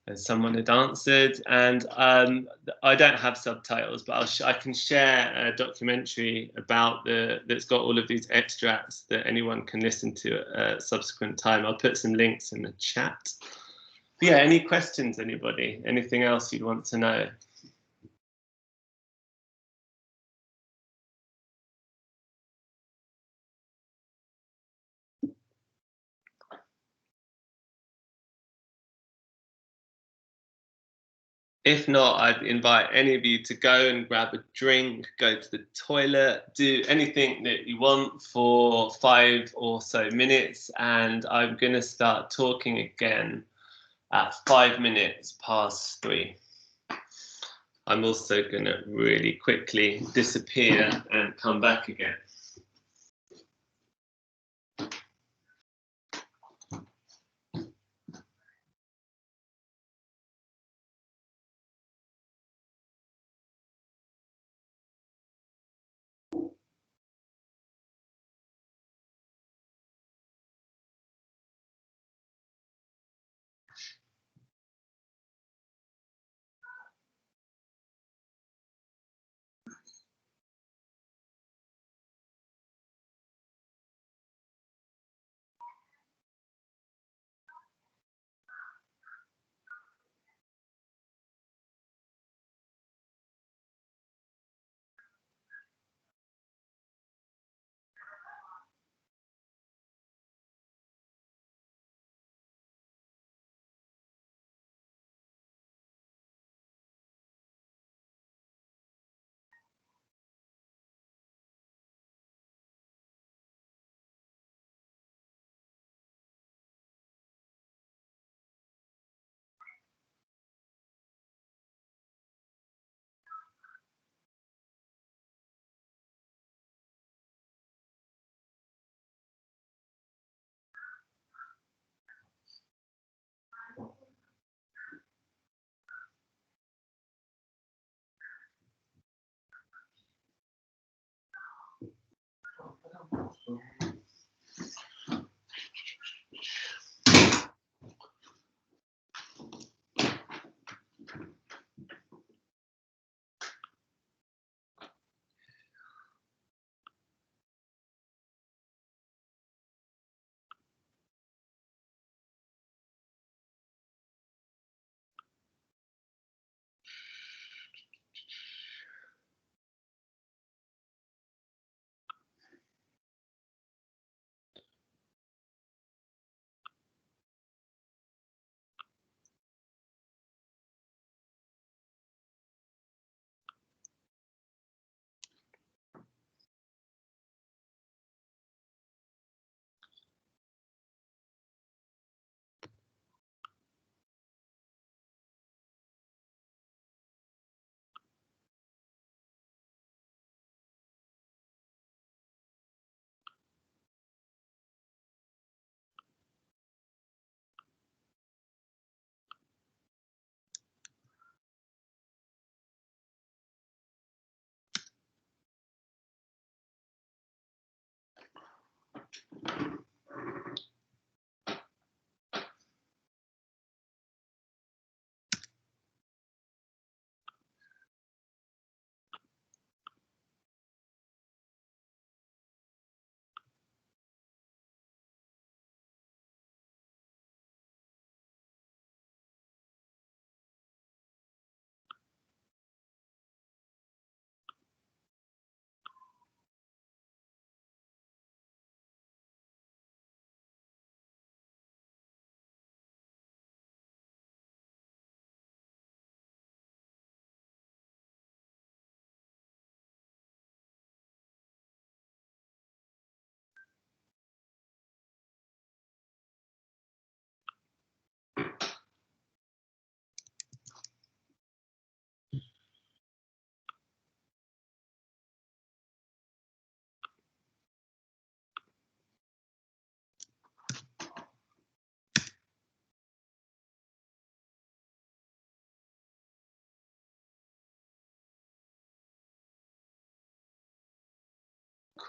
as someone had answered. And I don't have subtitles, but I can share a documentary about that's got all of these extracts that anyone can listen to at a subsequent time. I'll put some links in the chat. Yeah, any questions, anybody? Anything else you'd want to know? If not, I'd invite any of you to go and grab a drink, go to the toilet, do anything that you want for 5 or so minutes, and I'm going to start talking again at 5 minutes past 3. I'm also going to really quickly disappear and come back again.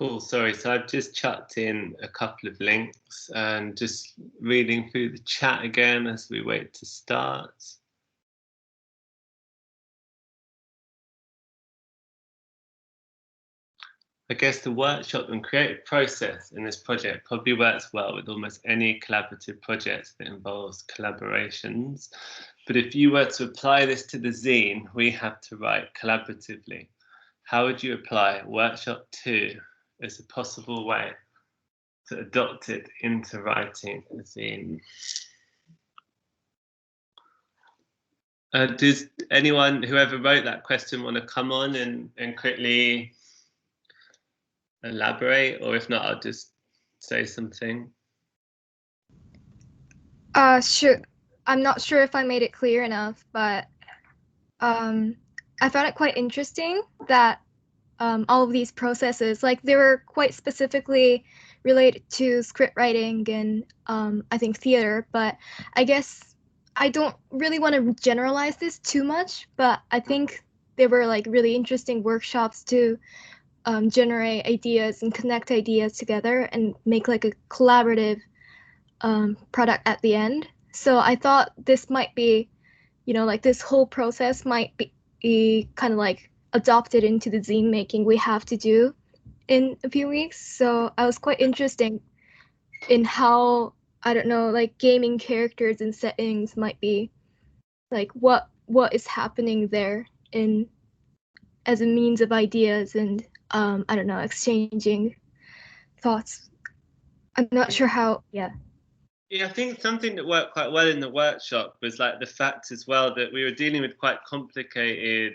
Cool, sorry, so I've just chucked in a couple of links and just reading through the chat again as we wait to start. I guess the workshop and creative process in this project probably works well with almost any collaborative project that involves collaborations. But if you were to apply this to the zine, we have to write collaboratively. How would you apply workshop 2 as a possible way to adopt it into writing a zine? Does anyone, whoever wrote that question, want to come on and quickly elaborate? Or if not, I'll just say something. Sure. I'm not sure if I made it clear enough, but I found it quite interesting that all of these processes, like they were quite specifically related to script writing and I think theater, but I guess I don't really want to generalize this too much, but I think they were like really interesting workshops to generate ideas and connect ideas together and make like a collaborative product at the end. So I thought this might be, you know, like this whole process might be kind of like adopted into the zine making we have to do in a few weeks. So I was quite interested in how, I don't know, like gaming characters and settings might be like what is happening there in as a means of ideas and I don't know, exchanging thoughts. I'm not sure how, yeah. Yeah, I think something that worked quite well in the workshop was like the fact as well that we were dealing with quite complicated,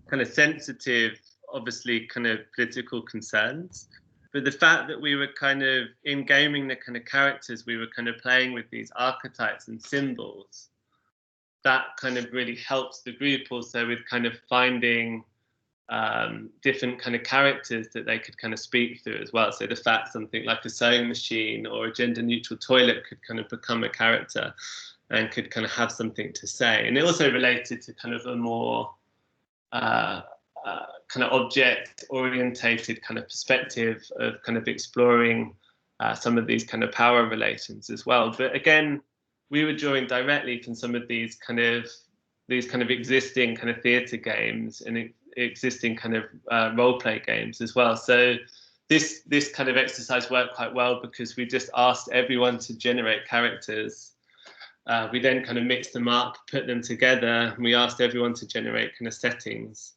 kind of sensitive, obviously kind of political concerns. But the fact that we were kind of in gaming the kind of characters, we were kind of playing with these archetypes and symbols, that kind of really helps the group also with kind of finding different kind of characters that they could kind of speak through as well. So the fact something like a sewing machine or a gender neutral toilet could kind of become a character and could kind of have something to say. And it also related to kind of a more kind of object orientated kind of perspective of kind of exploring some of these kind of power relations as well. But again, we were drawing directly from some of these kind of existing kind of theatre games and existing kind of role play games as well. So this kind of exercise worked quite well because we just asked everyone to generate characters. We then kind of mixed them up, put them together, and we asked everyone to generate kind of settings.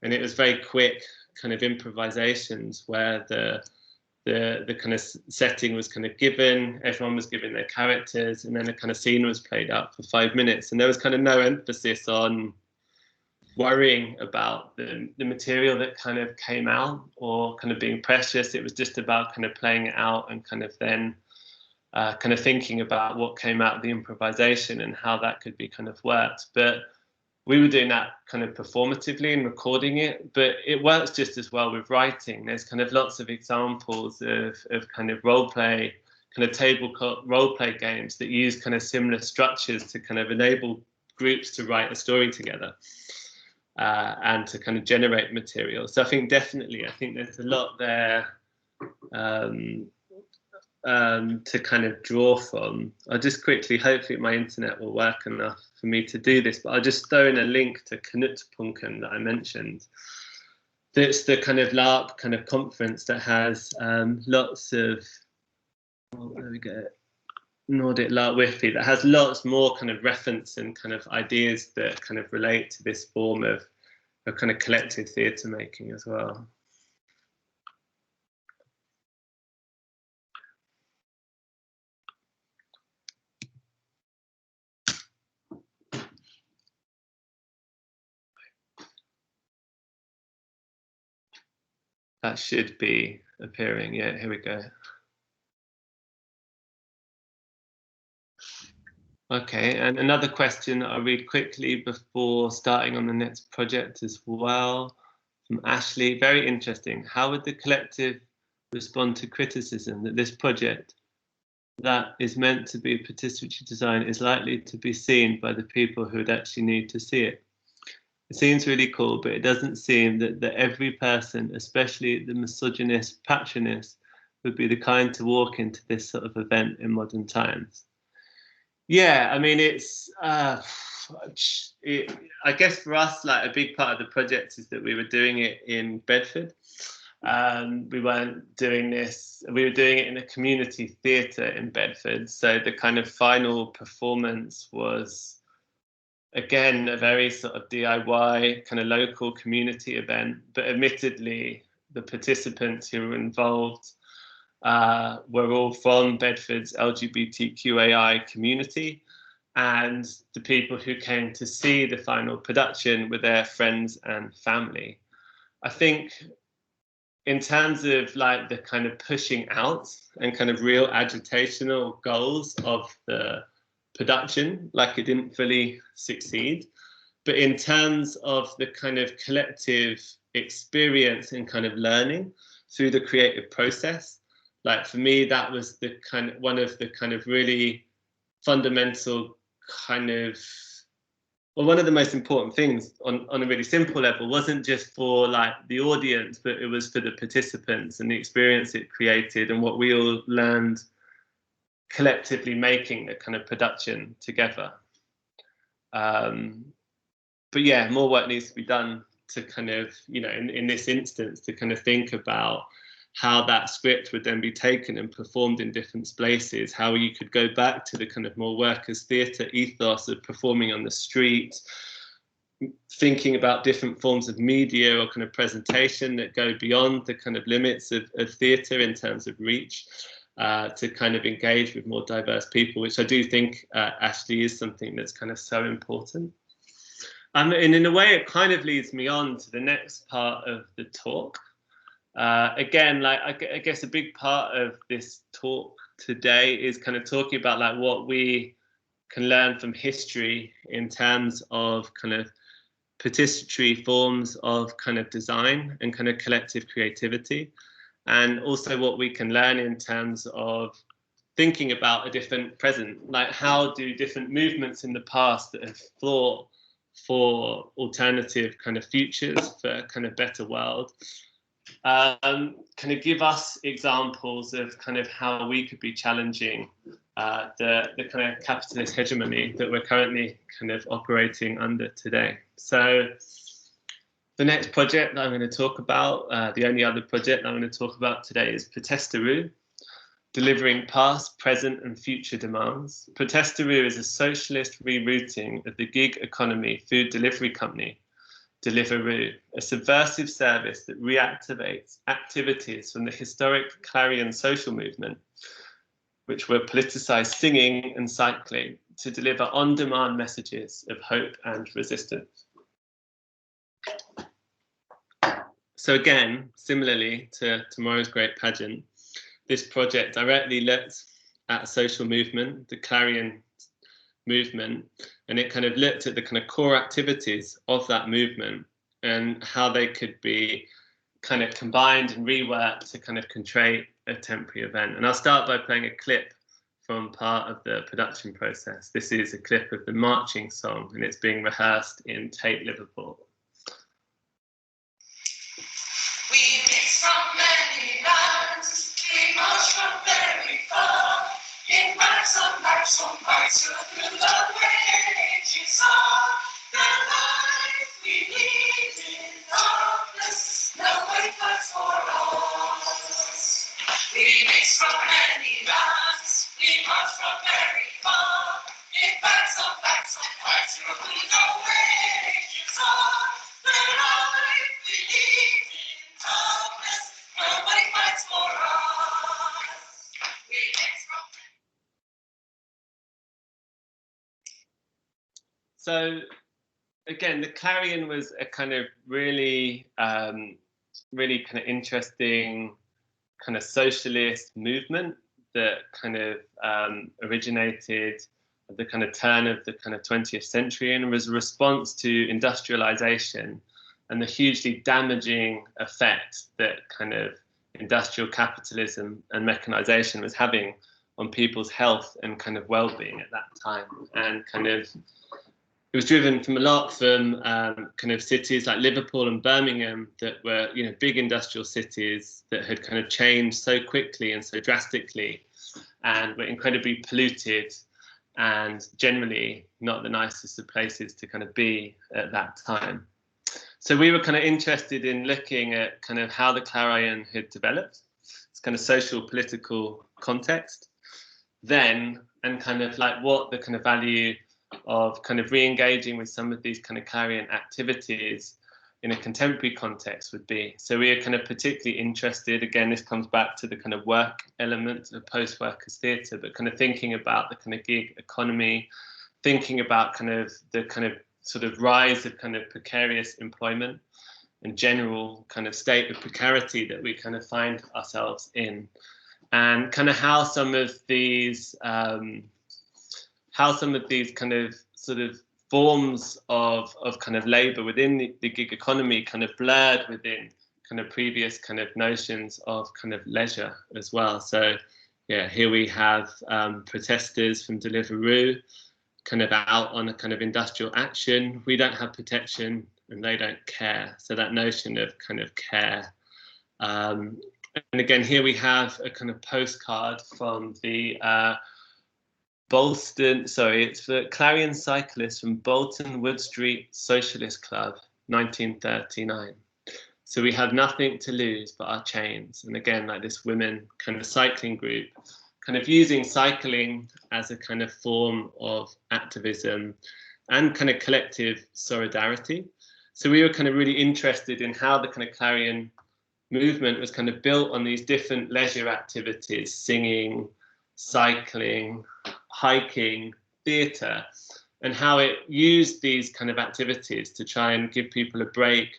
And it was very quick kind of improvisations where the kind of setting was kind of given, everyone was given their characters, and then a kind of scene was played out for 5 minutes. And there was kind of no emphasis on worrying about the material that kind of came out or kind of being precious. It was just about kind of playing it out and kind of then kind of thinking about what came out of the improvisation and how that could be kind of worked. But we were doing that kind of performatively and recording it, but it works just as well with writing. There's kind of lots of examples of kind of role play, kind of tabletop role play games that use kind of similar structures to kind of enable groups to write a story together and to kind of generate material. So I think definitely, I think there's a lot there to kind of draw from. I'll just quickly, hopefully my internet will work enough for me to do this, but I'll just throw in a link to Knutpunken that I mentioned. It's the kind of LARP kind of conference that has lots of, oh, there we go, Nordic LARP Wi-Fi, that has lots more kind of reference and kind of ideas that kind of relate to this form of kind of collective theatre making as well. That should be appearing. Yeah, here we go. Okay, and another question that I'll read quickly before starting on the next project as well, from Ashley. Very interesting. How would the collective respond to criticism that this project that is meant to be participatory design is likely to be seen by the people who would actually need to see it? It seems really cool, but it doesn't seem that every person, especially the misogynist patroness, would be the kind to walk into this sort of event in modern times. Yeah, I mean, it's, I guess for us, like a big part of the project is that we were doing it in Bedford. We weren't doing this, we were doing it in a community theatre in Bedford. So the kind of final performance was, again, a very sort of DIY kind of local community event, but admittedly the participants who were involved were all from Bedford's LGBTQAI community, and the people who came to see the final production were their friends and family. I think in terms of like the kind of pushing out and kind of real agitational goals of the production, like it didn't fully succeed. But in terms of the kind of collective experience and kind of learning through the creative process, like for me, that was the kind of one of the kind of really fundamental kind of, well, one of the most important things on a really simple level wasn't just for like the audience, but it was for the participants and the experience it created and what we all learned collectively making the kind of production together. But yeah, more work needs to be done to kind of, you know, in this instance, to kind of think about how that script would then be taken and performed in different places, how you could go back to the kind of more workers' theatre ethos of performing on the street, thinking about different forms of media or kind of presentation that go beyond the kind of limits of theatre in terms of reach, to kind of engage with more diverse people, which I do think actually is something that's kind of so important. And in a way, it kind of leads me on to the next part of the talk. Again, like I guess a big part of this talk today is kind of talking about like what we can learn from history in terms of kind of participatory forms of kind of design and kind of collective creativity, and also what we can learn in terms of thinking about a different present, like how do different movements in the past that have thought for alternative kind of futures, for a kind of better world, kind of give us examples of kind of how we could be challenging the kind of capitalist hegemony that we're currently kind of operating under today. So the next project that I'm going to talk about, the only other project I'm going to talk about today, is Protestaroo, delivering past, present and future demands. Protestaroo is a socialist rerouting of the gig economy food delivery company, Deliveroo, a subversive service that reactivates activities from the historic Clarion social movement, which were politicised singing and cycling, to deliver on-demand messages of hope and resistance. So again, similarly to Tomorrow's Great Pageant, this project directly looked at a social movement, the Clarion movement, and it kind of looked at the kind of core activities of that movement and how they could be kind of combined and reworked to kind of create a temporary event. And I'll start by playing a clip from part of the production process. This is a clip of the marching song, and it's being rehearsed in Tate, Liverpool. We mix from many lands, we march from very far, in ranks on ranks on ranks, through the wages of the life we lead in darkness, no way fights for us. We mix from many lands, we march from very far, in ranks on ranks on ranks, through the wages of the life we lead in darkness, nobody fights for us. We mix from. So again, the Clarion was a kind of really, really kind of interesting kind of socialist movement that kind of originated at the kind of turn of the kind of 20th century and was a response to industrialization and the hugely damaging effect that kind of industrial capitalism and mechanization was having on people's health and kind of well-being at that time. And kind of it was driven from a lot from kind of cities like Liverpool and Birmingham that were, you know, big industrial cities that had kind of changed so quickly and so drastically and were incredibly polluted and generally not the nicest of places to kind of be at that time. So we were kind of interested in looking at kind of how the Clarion had developed, its kind of social political context then, and kind of like what the kind of value of kind of re-engaging with some of these kind of Clarion activities in a contemporary context would be. So we are kind of particularly interested, again, this comes back to the kind of work element of post-workers theatre, but kind of thinking about the kind of gig economy, thinking about kind of the kind of sort of rise of kind of precarious employment and kind of state of precarity that we kind of find ourselves in, and kind of how some of these kind of sort of forms of kind of labour within the gig economy kind of blurred within kind of previous kind of notions of kind of leisure as well. So yeah, here we have protesters from Deliveroo kind of out on a kind of industrial action. We don't have protection and they don't care. So that notion of kind of care. And again, here we have a kind of postcard from the it's the Clarion Cyclists from Bolton Wood Street Socialist Club, 1939. So we have nothing to lose but our chains. And again, like this women kind of cycling group, kind of using cycling as a kind of form of activism and kind of collective solidarity. So we were kind of really interested in how the kind of Clarion movement was kind of built on these different leisure activities, singing, cycling, hiking, theatre, and how it used these kind of activities to try and give people a break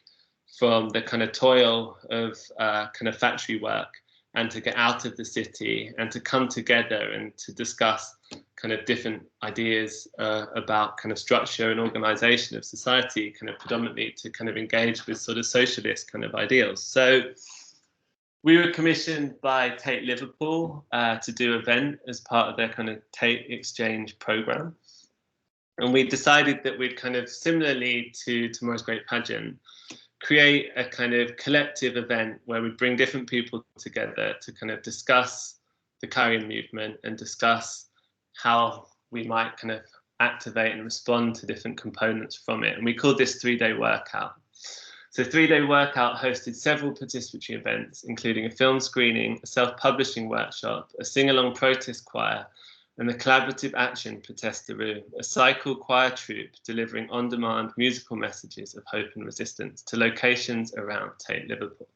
from the kind of toil of kind of factory work, and to get out of the city and to come together and to discuss kind of different ideas about kind of structure and organisation of society, kind of predominantly to kind of engage with sort of socialist kind of ideals. So we were commissioned by Tate Liverpool to do an event as part of their kind of Tate Exchange programme. And we decided that we'd kind of, similarly to Tomorrow's Great Pageant, create a kind of collective event where we bring different people together to kind of discuss the Clarion movement and discuss how we might kind of activate and respond to different components from it. And we called this 3-day workout. So 3-day workout hosted several participatory events, including a film screening, a self-publishing workshop, a sing-along protest choir, and the collaborative action Protestaroo, a cycle choir troupe delivering on-demand musical messages of hope and resistance to locations around Tate Liverpool.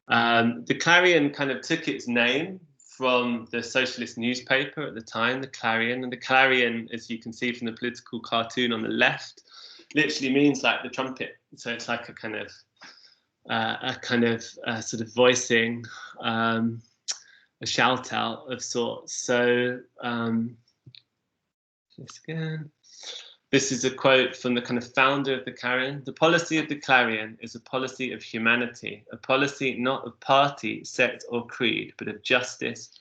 The Clarion kind of took its name from the socialist newspaper at the time, the Clarion, and the Clarion, as you can see from the political cartoon on the left, literally means like the trumpet. So it's like a kind of sort of voicing, a shout out of sorts. So this is a quote from the kind of founder of the Clarion. The policy of the Clarion is a policy of humanity, a policy not of party, sect or creed, but of justice,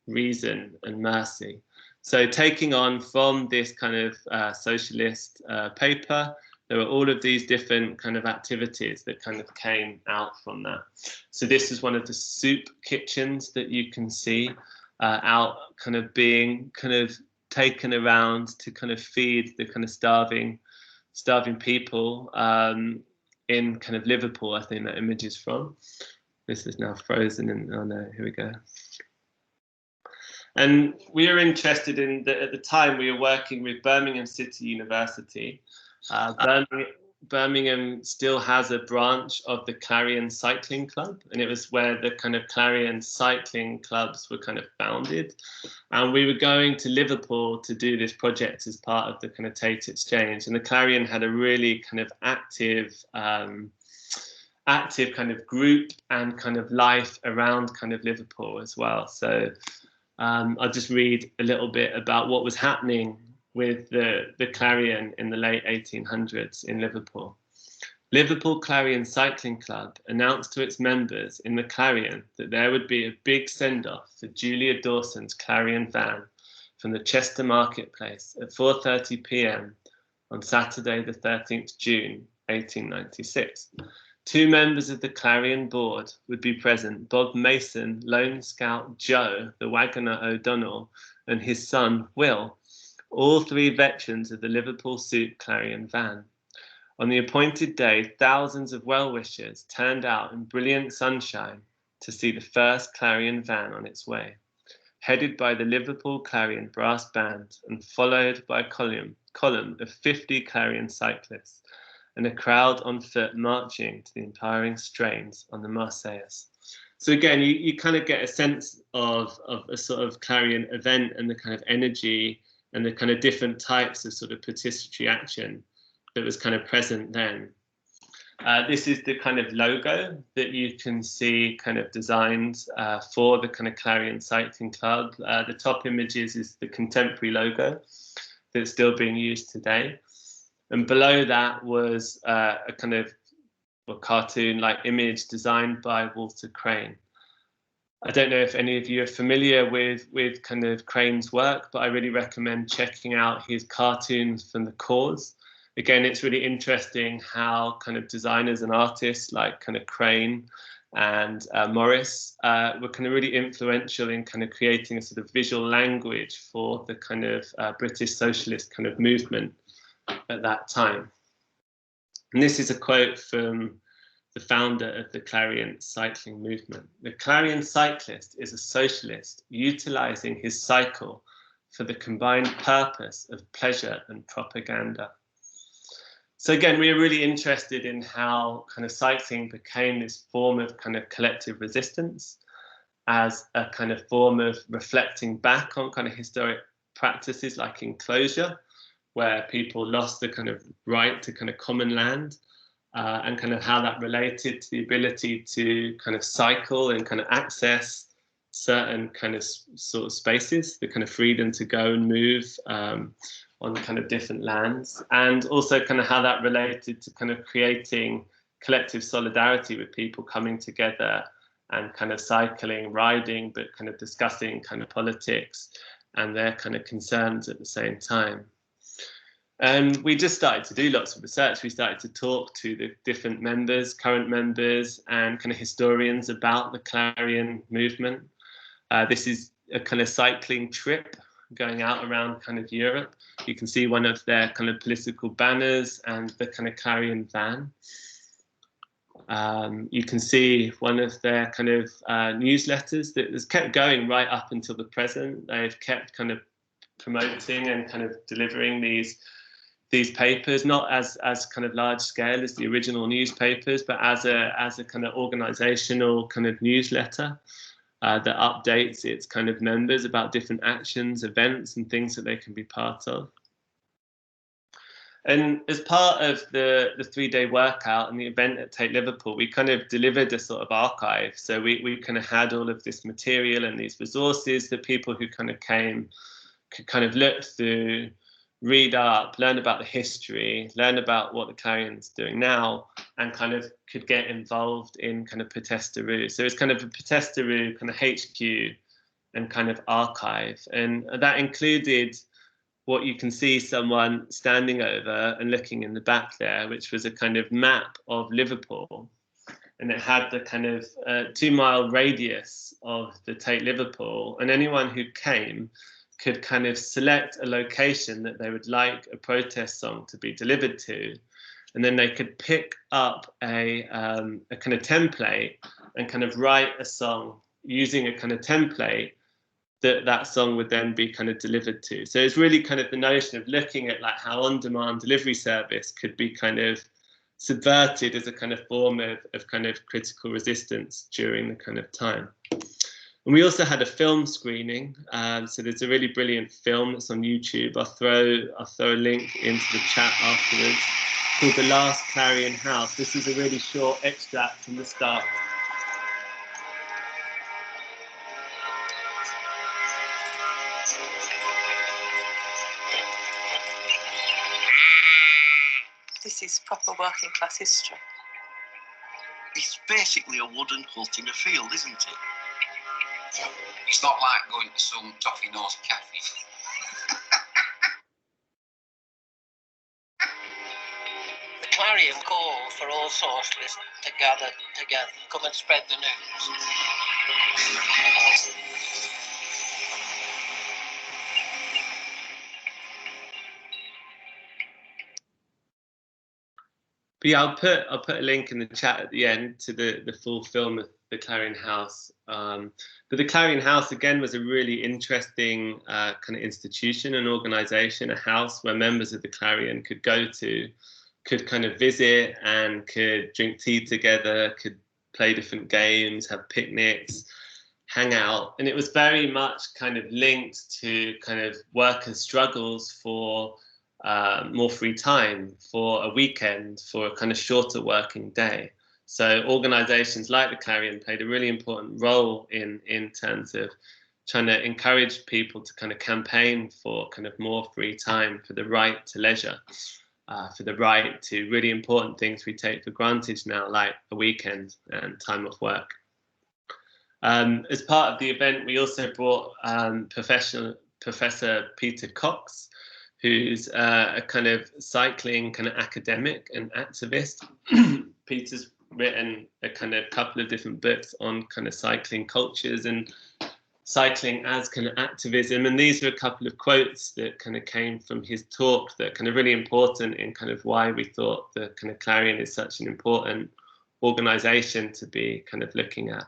reason and mercy. So taking on from this kind of socialist paper, there were all of these different kind of activities that kind of came out from that. So this is one of the soup kitchens that you can see out kind of being kind of taken around to kind of feed the kind of starving people in kind of Liverpool, I think that image is from. This is now frozen and oh no, here we go. And we were interested in that at the time we were working with Birmingham City University. Birmingham still has a branch of the Clarion Cycling Club, and it was where the kind of Clarion cycling clubs were kind of founded. And we were going to Liverpool to do this project as part of the kind of Tate Exchange, and the Clarion had a really kind of active kind of group and kind of life around kind of Liverpool as well. So I'll just read a little bit about what was happening with the Clarion in the late 1800s in Liverpool. Liverpool Clarion Cycling Club announced to its members in the Clarion that there would be a big send-off for Julia Dawson's Clarion van from the Chester Marketplace at 4:30 p.m. on Saturday the 13th June 1896. 2 members of the Clarion board would be present: Bob Mason, Lone Scout Joe, the wagoner O'Donnell, and his son Will, all 3 veterans of the Liverpool Soup Clarion van. On the appointed day, thousands of well-wishers turned out in brilliant sunshine to see the first Clarion van on its way, headed by the Liverpool Clarion brass band and followed by a column of 50 Clarion cyclists and a crowd on foot marching to the empowering strains on the Marseillaise. So again, you kind of get a sense of a sort of Clarion event and the kind of energy and the kind of different types of sort of participatory action that was kind of present then. This is the kind of logo that you can see kind of designed for the kind of Clarion Cycling Club. The top images is the contemporary logo that's still being used today. And below that was a kind of cartoon-like image designed by Walter Crane. I don't know if any of you are familiar with kind of Crane's work, but I really recommend checking out his cartoons from the Cause. Again, it's really interesting how kind of designers and artists like kind of Crane and Morris were kind of really influential in kind of creating a sort of visual language for the kind of British socialist kind of movement at that time. And this is a quote from the founder of the Clarion cycling movement. The Clarion cyclist is a socialist utilizing his cycle for the combined purpose of pleasure and propaganda. So again, we are really interested in how kind of cycling became this form of kind of collective resistance as a kind of form of reflecting back on kind of historic practices like enclosure, where people lost the kind of right to kind of common land, and kind of how that related to the ability to kind of cycle and kind of access certain kind of sort of spaces, the kind of freedom to go and move on kind of different lands, and also kind of how that related to kind of creating collective solidarity with people coming together and kind of cycling, riding, but kind of discussing kind of politics and their kind of concerns at the same time. And we just started to do lots of research. We started to talk to the different members, current members, and kind of historians about the Clarion movement. This is a kind of cycling trip going out around kind of Europe. You can see one of their kind of political banners and the kind of Clarion van. You can see one of their kind of newsletters that has kept going right up until the present. They've kept kind of promoting and kind of delivering these papers, not as kind of large scale as the original newspapers, but as a kind of organizational kind of newsletter that updates its kind of members about different actions, events, and things that they can be part of. And as part of the 3-day workout and the event at Tate Liverpool, we kind of delivered a sort of archive. So we kind of had all of this material and these resources that people who kind of came could kind of look through, read up, learn about the history, learn about what the Clarion's doing now, and kind of could get involved in kind of Protestaroo. So it's kind of a Protestaroo kind of HQ and kind of archive. And that included what you can see someone standing over and looking in the back there, which was a kind of map of Liverpool. And it had the kind of 2-mile radius of the Tate Liverpool, and anyone who came could kind of select a location that they would like a protest song to be delivered to, and then they could pick up a kind of template and kind of write a song using a kind of template that song would then be kind of delivered to. So it's really kind of the notion of looking at like how on-demand delivery service could be kind of subverted as a kind of form of kind of critical resistance during the kind of time. And we also had a film screening. So there's a really brilliant film that's on YouTube. I'll throw a link into the chat afterwards, called The Last Clarion House. This is a really short extract from the start. This is proper working class history. It's basically a wooden hut in a field, isn't it? It's not like going to some toffee nose cafe. The Clarion called for all socialists to gather together, come and spread the news. But yeah, I'll put a link in the chat at the end to the full film of the Clarion House. But the Clarion House, again, was a really interesting kind of institution and organisation, a house where members of the Clarion could go to, could kind of visit and could drink tea together, could play different games, have picnics, hang out, and it was very much kind of linked to kind of workers' struggles for more free time, for a weekend, for a kind of shorter working day. So organisations like the Clarion played a really important role in terms of trying to encourage people to kind of campaign for kind of more free time, for the right to leisure, for the right to really important things we take for granted now, like a weekend and time off work. As part of the event, we also brought Professor Peter Cox, who's a kind of cycling kind of academic and activist. Peter's written a kind of couple of different books on kind of cycling cultures and cycling as kind of activism, and these are a couple of quotes that kind of came from his talk that are kind of really important in kind of why we thought the kind of Clarion is such an important organisation to be kind of looking at.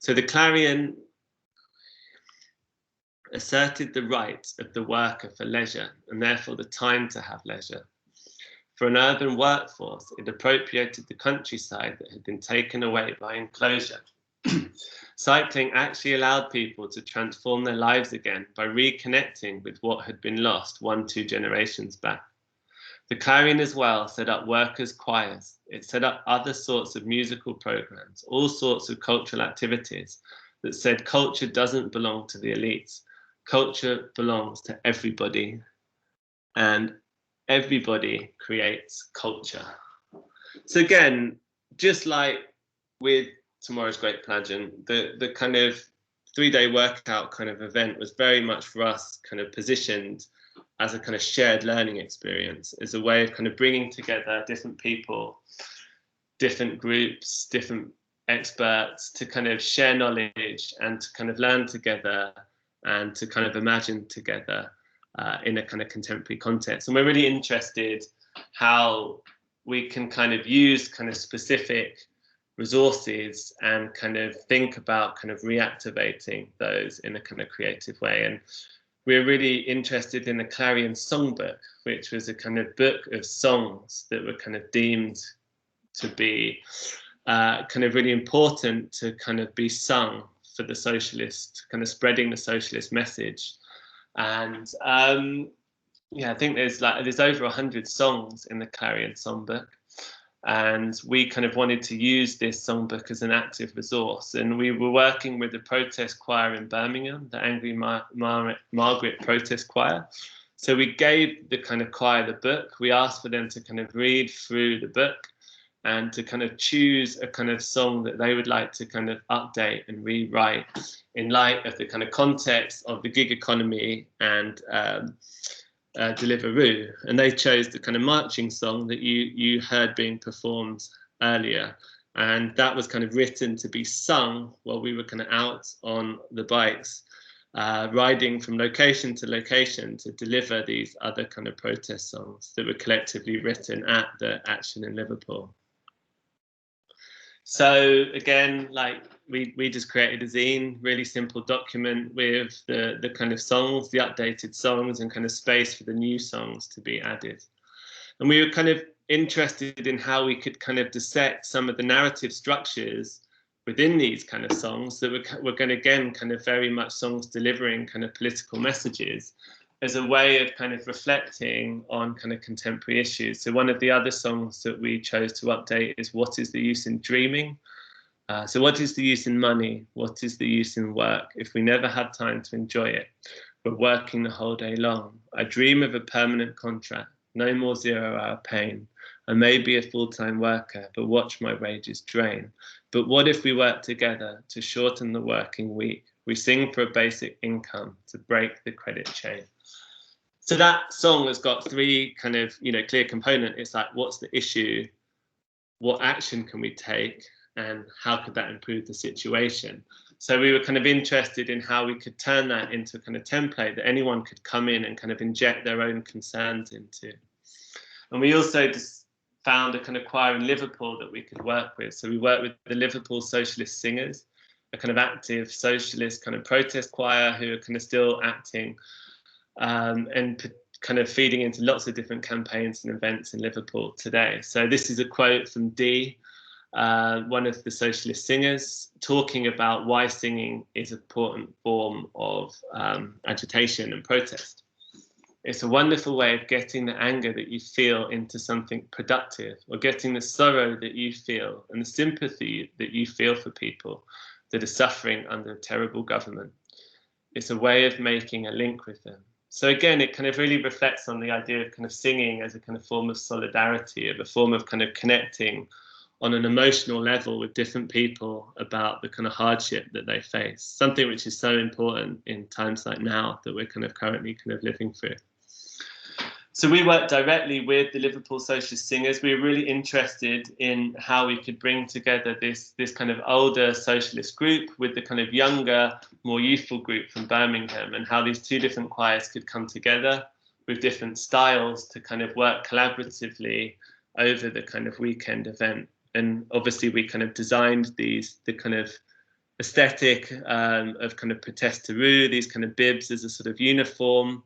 So the Clarion asserted the right of the worker for leisure and therefore the time to have leisure. For an urban workforce, it appropriated the countryside that had been taken away by enclosure. Cycling actually allowed people to transform their lives again by reconnecting with what had been lost 1-2 generations back. The Clarion as well set up workers' choirs. It set up other sorts of musical programs, all sorts of cultural activities that said culture doesn't belong to the elites. Culture belongs to everybody, and everybody creates culture. So again, just like with Tomorrow's Great Pageant, the kind of 3-day workout kind of event was very much for us kind of positioned as a kind of shared learning experience, as a way of kind of bringing together different people, different groups, different experts to kind of share knowledge and to kind of learn together and to kind of imagine together in a kind of contemporary context. And we're really interested how we can kind of use kind of specific resources and kind of think about kind of reactivating those in a kind of creative way. And we're really interested in the Clarion Songbook, which was a kind of book of songs that were kind of deemed to be kind of really important to kind of be sung for the socialist, kind of spreading the socialist message. And yeah, I think there's over 100 songs in the Clarion Songbook. And we kind of wanted to use this songbook as an active resource. And we were working with the protest choir in Birmingham, the Angry Margaret Protest Choir. So we gave the kind of choir the book. We asked for them to kind of read through the book and to kind of choose a kind of song that they would like to kind of update and rewrite in light of the kind of context of the gig economy and Deliveroo. And they chose the kind of marching song that you heard being performed earlier. And that was kind of written to be sung while we were kind of out on the bikes, riding from location to location to deliver these other kind of protest songs that were collectively written at the Action in Liverpool. So again, like we just created a zine, really simple document with the kind of songs, the updated songs, and kind of space for the new songs to be added. And we were kind of interested in how we could kind of dissect some of the narrative structures within these kind of songs that were going to, again, kind of very much songs delivering kind of political messages as a way of kind of reflecting on kind of contemporary issues. So one of the other songs that we chose to update is What is the Use in Dreaming? So what is the use in money? What is the use in work if we never have time to enjoy it? We're working the whole day long. I dream of a permanent contract, no more 0-hour pain. I may be a full-time worker, but watch my wages drain. But what if we work together to shorten the working week? We sing for a basic income to break the credit chain. So that song has got 3 kind of, clear components. It's like, what's the issue? What action can we take? And how could that improve the situation? So we were kind of interested in how we could turn that into a kind of template that anyone could come in and kind of inject their own concerns into. And we also just found a kind of choir in Liverpool that we could work with. So we worked with the Liverpool Socialist Singers, a kind of active socialist kind of protest choir who are kind of still acting and kind of feeding into lots of different campaigns and events in Liverpool today. So this is a quote from Dee, one of the socialist singers, talking about why singing is an important form of agitation and protest. It's a wonderful way of getting the anger that you feel into something productive, or getting the sorrow that you feel and the sympathy that you feel for people that are suffering under a terrible government. It's a way of making a link with them. So again, it kind of really reflects on the idea of kind of singing as a kind of form of solidarity, of a form of kind of connecting on an emotional level with different people about the kind of hardship that they face, something which is so important in times like now that we're kind of currently kind of living through. So we worked directly with the Liverpool Socialist Singers. We were really interested in how we could bring together this kind of older socialist group with the kind of younger, more youthful group from Birmingham, and how these two different choirs could come together with different styles to kind of work collaboratively over the kind of weekend event. And obviously we kind of designed the kind of aesthetic of kind of protest-to-roo, these kind of bibs as a sort of uniform,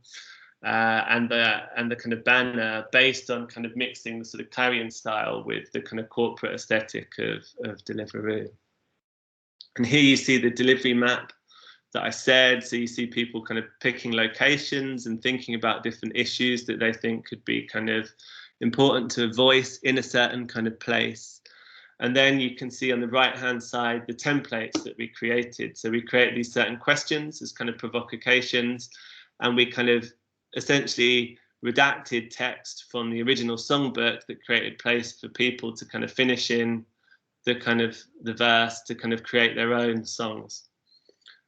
and the kind of banner based on kind of mixing the sort of Clarion style with the kind of corporate aesthetic of Deliveroo. And here you see the delivery map that I said. So you see people kind of picking locations and thinking about different issues that they think could be kind of important to voice in a certain kind of place. And then you can see on the right-hand side the templates that we created. So we create these certain questions as kind of provocations, and we kind of essentially redacted text from the original songbook that created place for people to kind of finish in the kind of the verse to kind of create their own songs.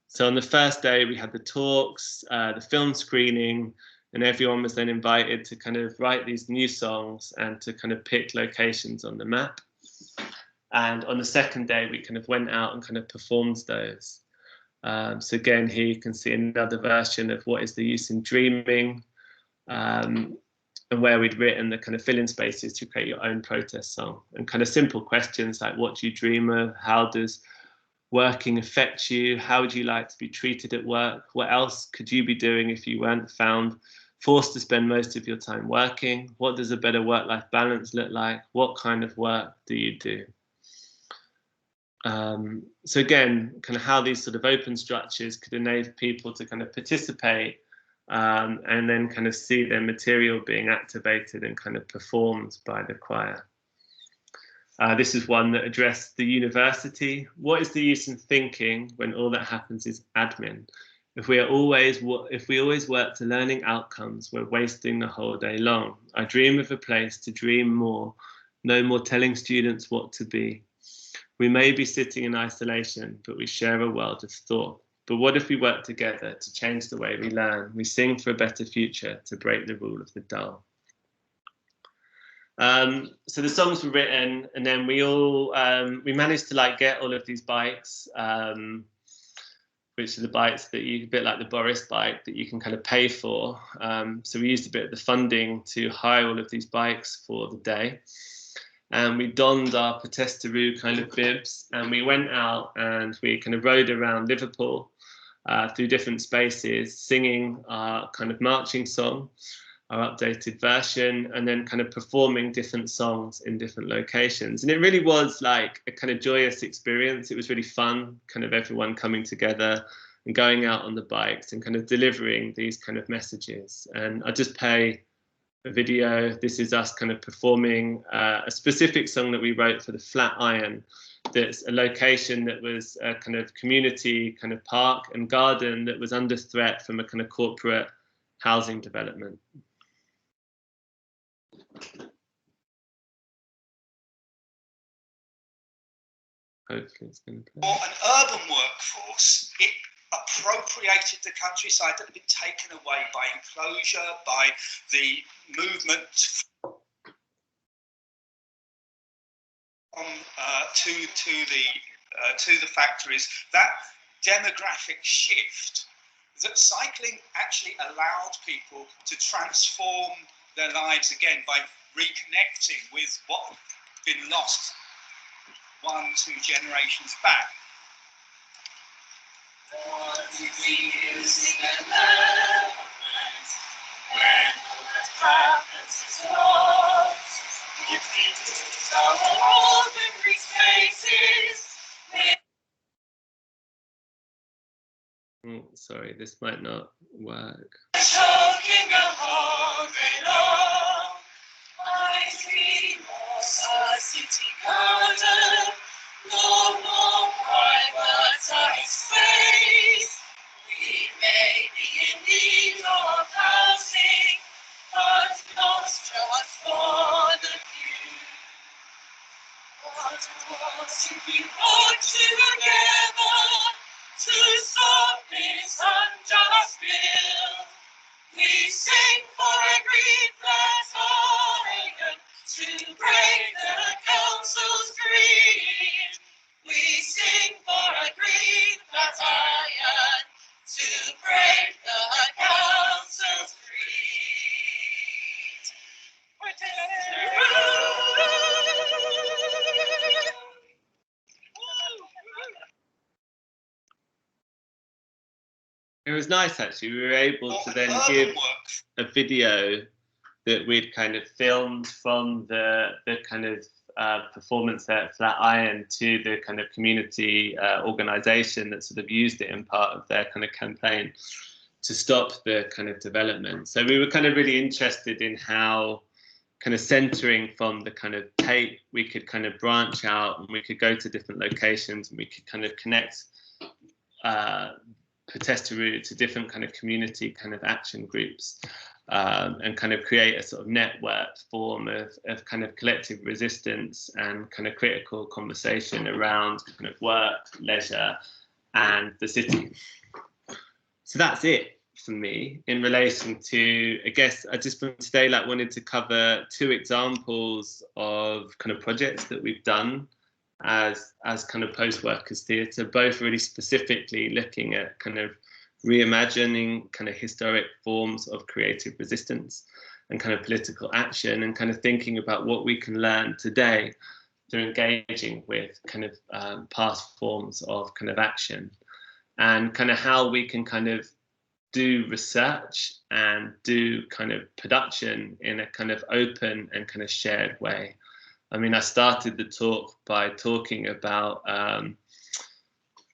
So on the first day we had the talks, the film screening, and everyone was then invited to kind of write these new songs and to kind of pick locations on the map. And on the second day, we kind of went out and kind of performed those. So again, here you can see another version of what is the use in dreaming, and where we'd written the kind of fill-in spaces to create your own protest song, and kind of simple questions like, what do you dream of? How does working affect you? How would you like to be treated at work? What else could you be doing if you weren't found forced to spend most of your time working? What does a better work-life balance look like? What kind of work do you do? So again, kind of how these sort of open structures could enable people to kind of participate, and then kind of see their material being activated and kind of performed by the choir. This is one that addressed the university. What is the use in thinking when all that happens is admin? If we always work to learning outcomes, we're wasting the whole day long. I dream of a place to dream more, no more telling students what to be. We may be sitting in isolation, but we share a world of thought. But what if we work together to change the way we learn? We sing for a better future to break the rule of the dull. So the songs were written, and then we all we managed to like get all of these bikes, which are the bikes that you, a bit like the Boris bike, that you can kind of pay for. So we used a bit of the funding to hire all of these bikes for the day. And we donned our protest-to-roo kind of bibs, and we went out and we kind of rode around Liverpool through different spaces, singing our kind of marching song, our updated version, and then kind of performing different songs in different locations. And it really was like a kind of joyous experience. It was really fun, kind of everyone coming together and going out on the bikes and kind of delivering these kind of messages. And I just play a video. This is us kind of performing a specific song that we wrote for the Flat Iron. That's a location that was a kind of community kind of park and garden that was under threat from a kind of corporate housing development. Hopefully it's going to play. For an urban workforce, it appropriated the countryside that had been taken away by enclosure, by the movement to the factories. That demographic shift, that cycling actually allowed people to transform their lives again by reconnecting with what had been lost 1-2 generations back. Music and movement, when all that happens is lost, you feel so old and sorry, this might not work. Choking all day long, I dream of a city garden, no more privatized space. We may be in need of housing, but not just for the few. But what if we work together to stop this unjust bill? We sing for a green flat iron to break the council's greed. We sing for a green flat iron to break the council's greed. It was nice, actually. We were able to then give a video that we'd kind of filmed from the kind of performance at Flatiron to the kind of community organisation that sort of used it in part of their kind of campaign to stop the kind of development. So we were kind of really interested in how, kind of centering from the kind of tape, we could kind of branch out and we could go to different locations and we could kind of connect Protestaroo to different kind of community kind of action groups, and kind of create a sort of network form of kind of collective resistance and kind of critical conversation around kind of work, leisure, and the city. So that's it for me in relation to, I guess I just from today wanted to cover 2 examples of kind of projects that we've done as kind of post-workers theatre, both really specifically looking at kind of reimagining kind of historic forms of creative resistance and kind of political action, and kind of thinking about what we can learn today through engaging with kind of past forms of kind of action, and kind of how we can kind of do research and do kind of production in a kind of open and kind of shared way. I mean, I started the talk by talking about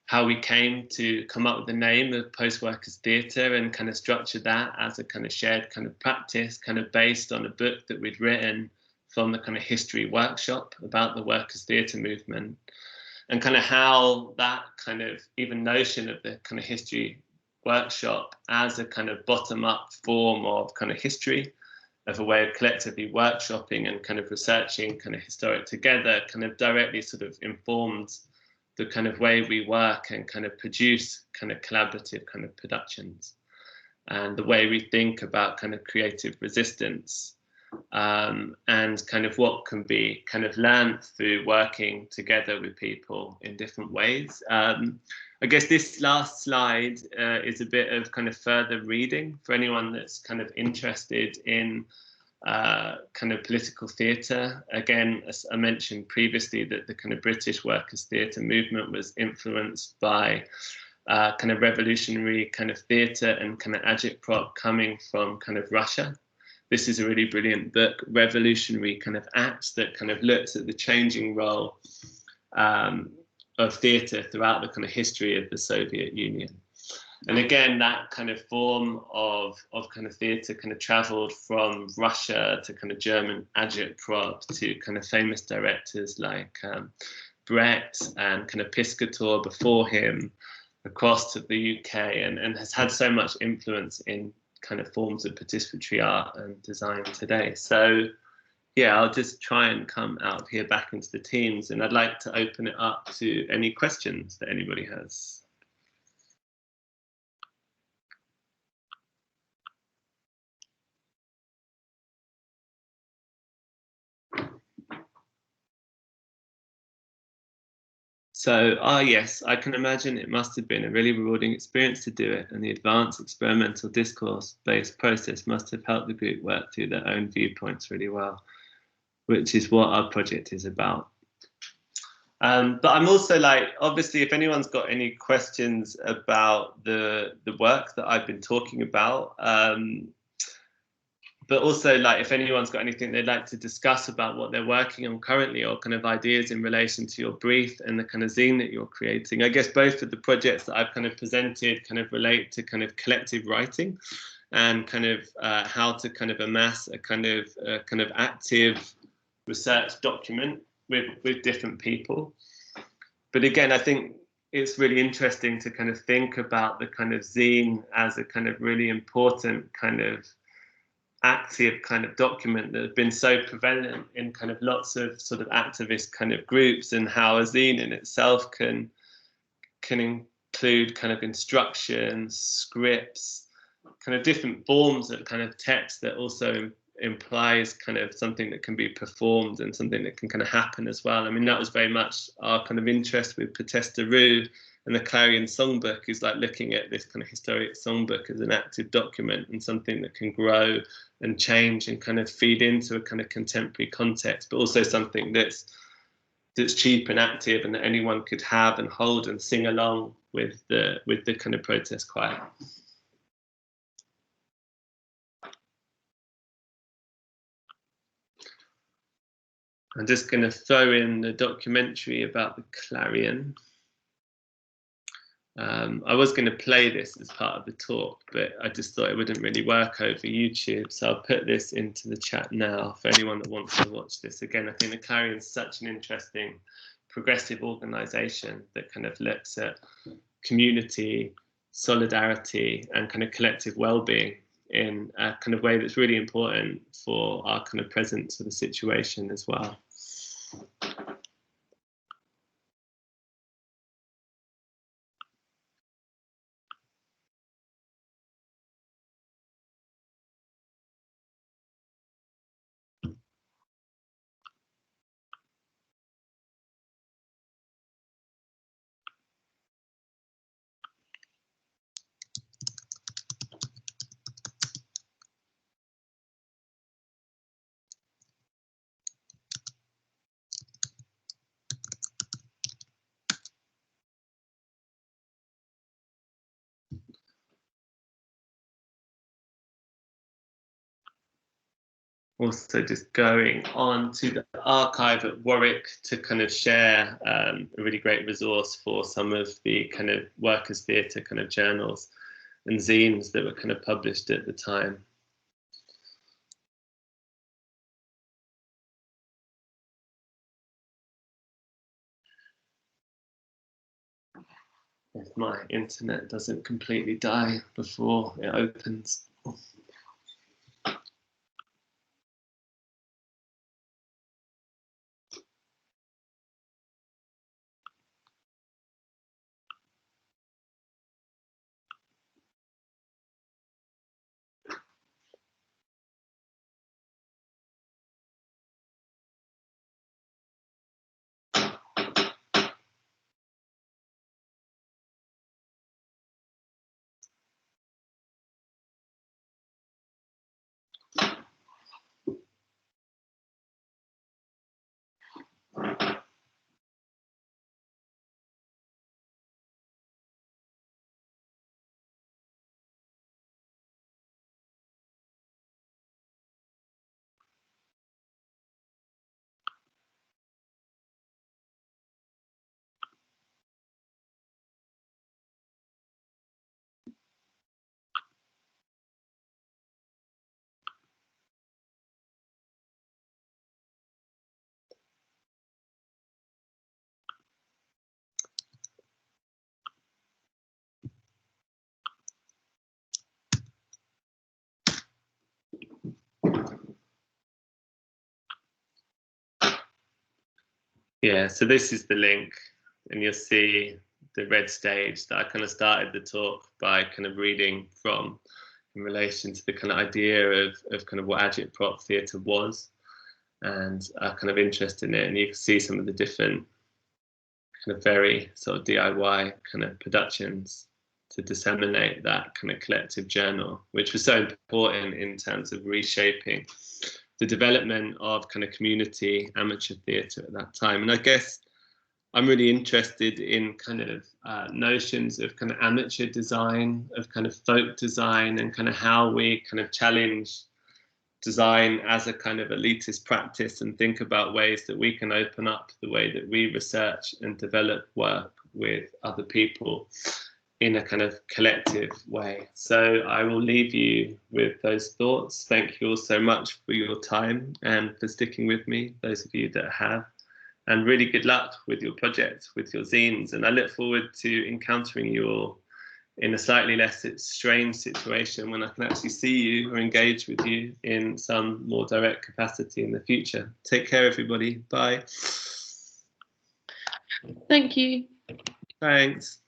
how we came to come up with the name of Post-Workers Theatre and kind of structured that as a kind of shared kind of practice, kind of based on a book that we'd written from the kind of history workshop about the workers' theatre movement, and kind of how that kind of even notion of the kind of history workshop as a kind of bottom-up form of kind of history, of a way of collectively workshopping and kind of researching kind of historic together, kind of directly sort of informs the kind of way we work and kind of produce kind of collaborative kind of productions, and the way we think about kind of creative resistance, and kind of what can be kind of learned through working together with people in different ways. I guess this last slide is a bit of kind of further reading for anyone that's kind of interested in kind of political theatre. Again, as I mentioned previously, that the kind of British workers' theatre movement was influenced by kind of revolutionary kind of theatre and kind of agitprop coming from kind of Russia. This is a really brilliant book, Revolutionary kind of Acts, that kind of looks at the changing role of theatre throughout the kind of history of the Soviet Union. And again, that kind of form of kind of theatre kind of travelled from Russia to kind of German agitprop to kind of famous directors like Brett and kind of Piscator before him, across to the UK, and has had so much influence in kind of forms of participatory art and design today. So yeah, I'll just try and come out of here back into the teams, and I'd like to open it up to any questions that anybody has. So, yes, I can imagine it must have been a really rewarding experience to do it, and the advanced experimental discourse-based process must have helped the group work through their own viewpoints really well, which is what our project is about. But I'm also obviously, if anyone's got any questions about the work that I've been talking about, but also, like, if anyone's got anything they'd like to discuss about what they're working on currently, or kind of ideas in relation to your brief and the kind of zine that you're creating. I guess both of the projects that I've kind of presented kind of relate to kind of collective writing and kind of how to kind of amass a kind of active research document with different people. But again, I think it's really interesting to kind of think about the kind of zine as a kind of really important kind of active kind of document that has been so prevalent in kind of lots of sort of activist kind of groups, and how a zine in itself can include kind of instructions, scripts, kind of different forms of kind of text that also implies kind of something that can be performed and something that can kind of happen as well. I mean, that was very much our kind of interest with Protesta Rue and the Clarion Songbook, is like looking at this kind of historic songbook as an active document and something that can grow and change and kind of feed into a kind of contemporary context, but also something that's cheap and active and that anyone could have and hold and sing along with the kind of protest choir. I'm just going to throw in the documentary about the Clarion. I was going to play this as part of the talk, but I just thought it wouldn't really work over YouTube. So I'll put this into the chat now for anyone that wants to watch this. Again, I think the Clarion is such an interesting progressive organisation that kind of looks at community, solidarity, and kind of collective well-being in a kind of way that's really important for our kind of present sort of situation as well. Also just going on to the archive at Warwick to kind of share a really great resource for some of the kind of workers' theatre kind of journals and zines that were kind of published at the time. If my internet doesn't completely die before it opens. Yeah, so this is the link, and you'll see the red stage that I kind of started the talk by kind of reading from in relation to the kind of idea of kind of what agitprop theatre was, and our kind of interest in it. And you can see some of the different kind of very sort of DIY kind of productions to disseminate that kind of collective journal, which was so important in terms of reshaping the development of kind of community amateur theatre at that time. And I guess I'm really interested in kind of notions of kind of amateur design, of kind of folk design, and kind of how we kind of challenge design as a kind of elitist practice and think about ways that we can open up the way that we research and develop work with other people in a kind of collective way. So I will leave you with those thoughts. Thank you all so much for your time and for sticking with me, those of you that have, and really good luck with your project, with your zines. And I look forward to encountering you all in a slightly less strange situation when I can actually see you or engage with you in some more direct capacity in the future. Take care, everybody. Bye. Thank you. Thanks.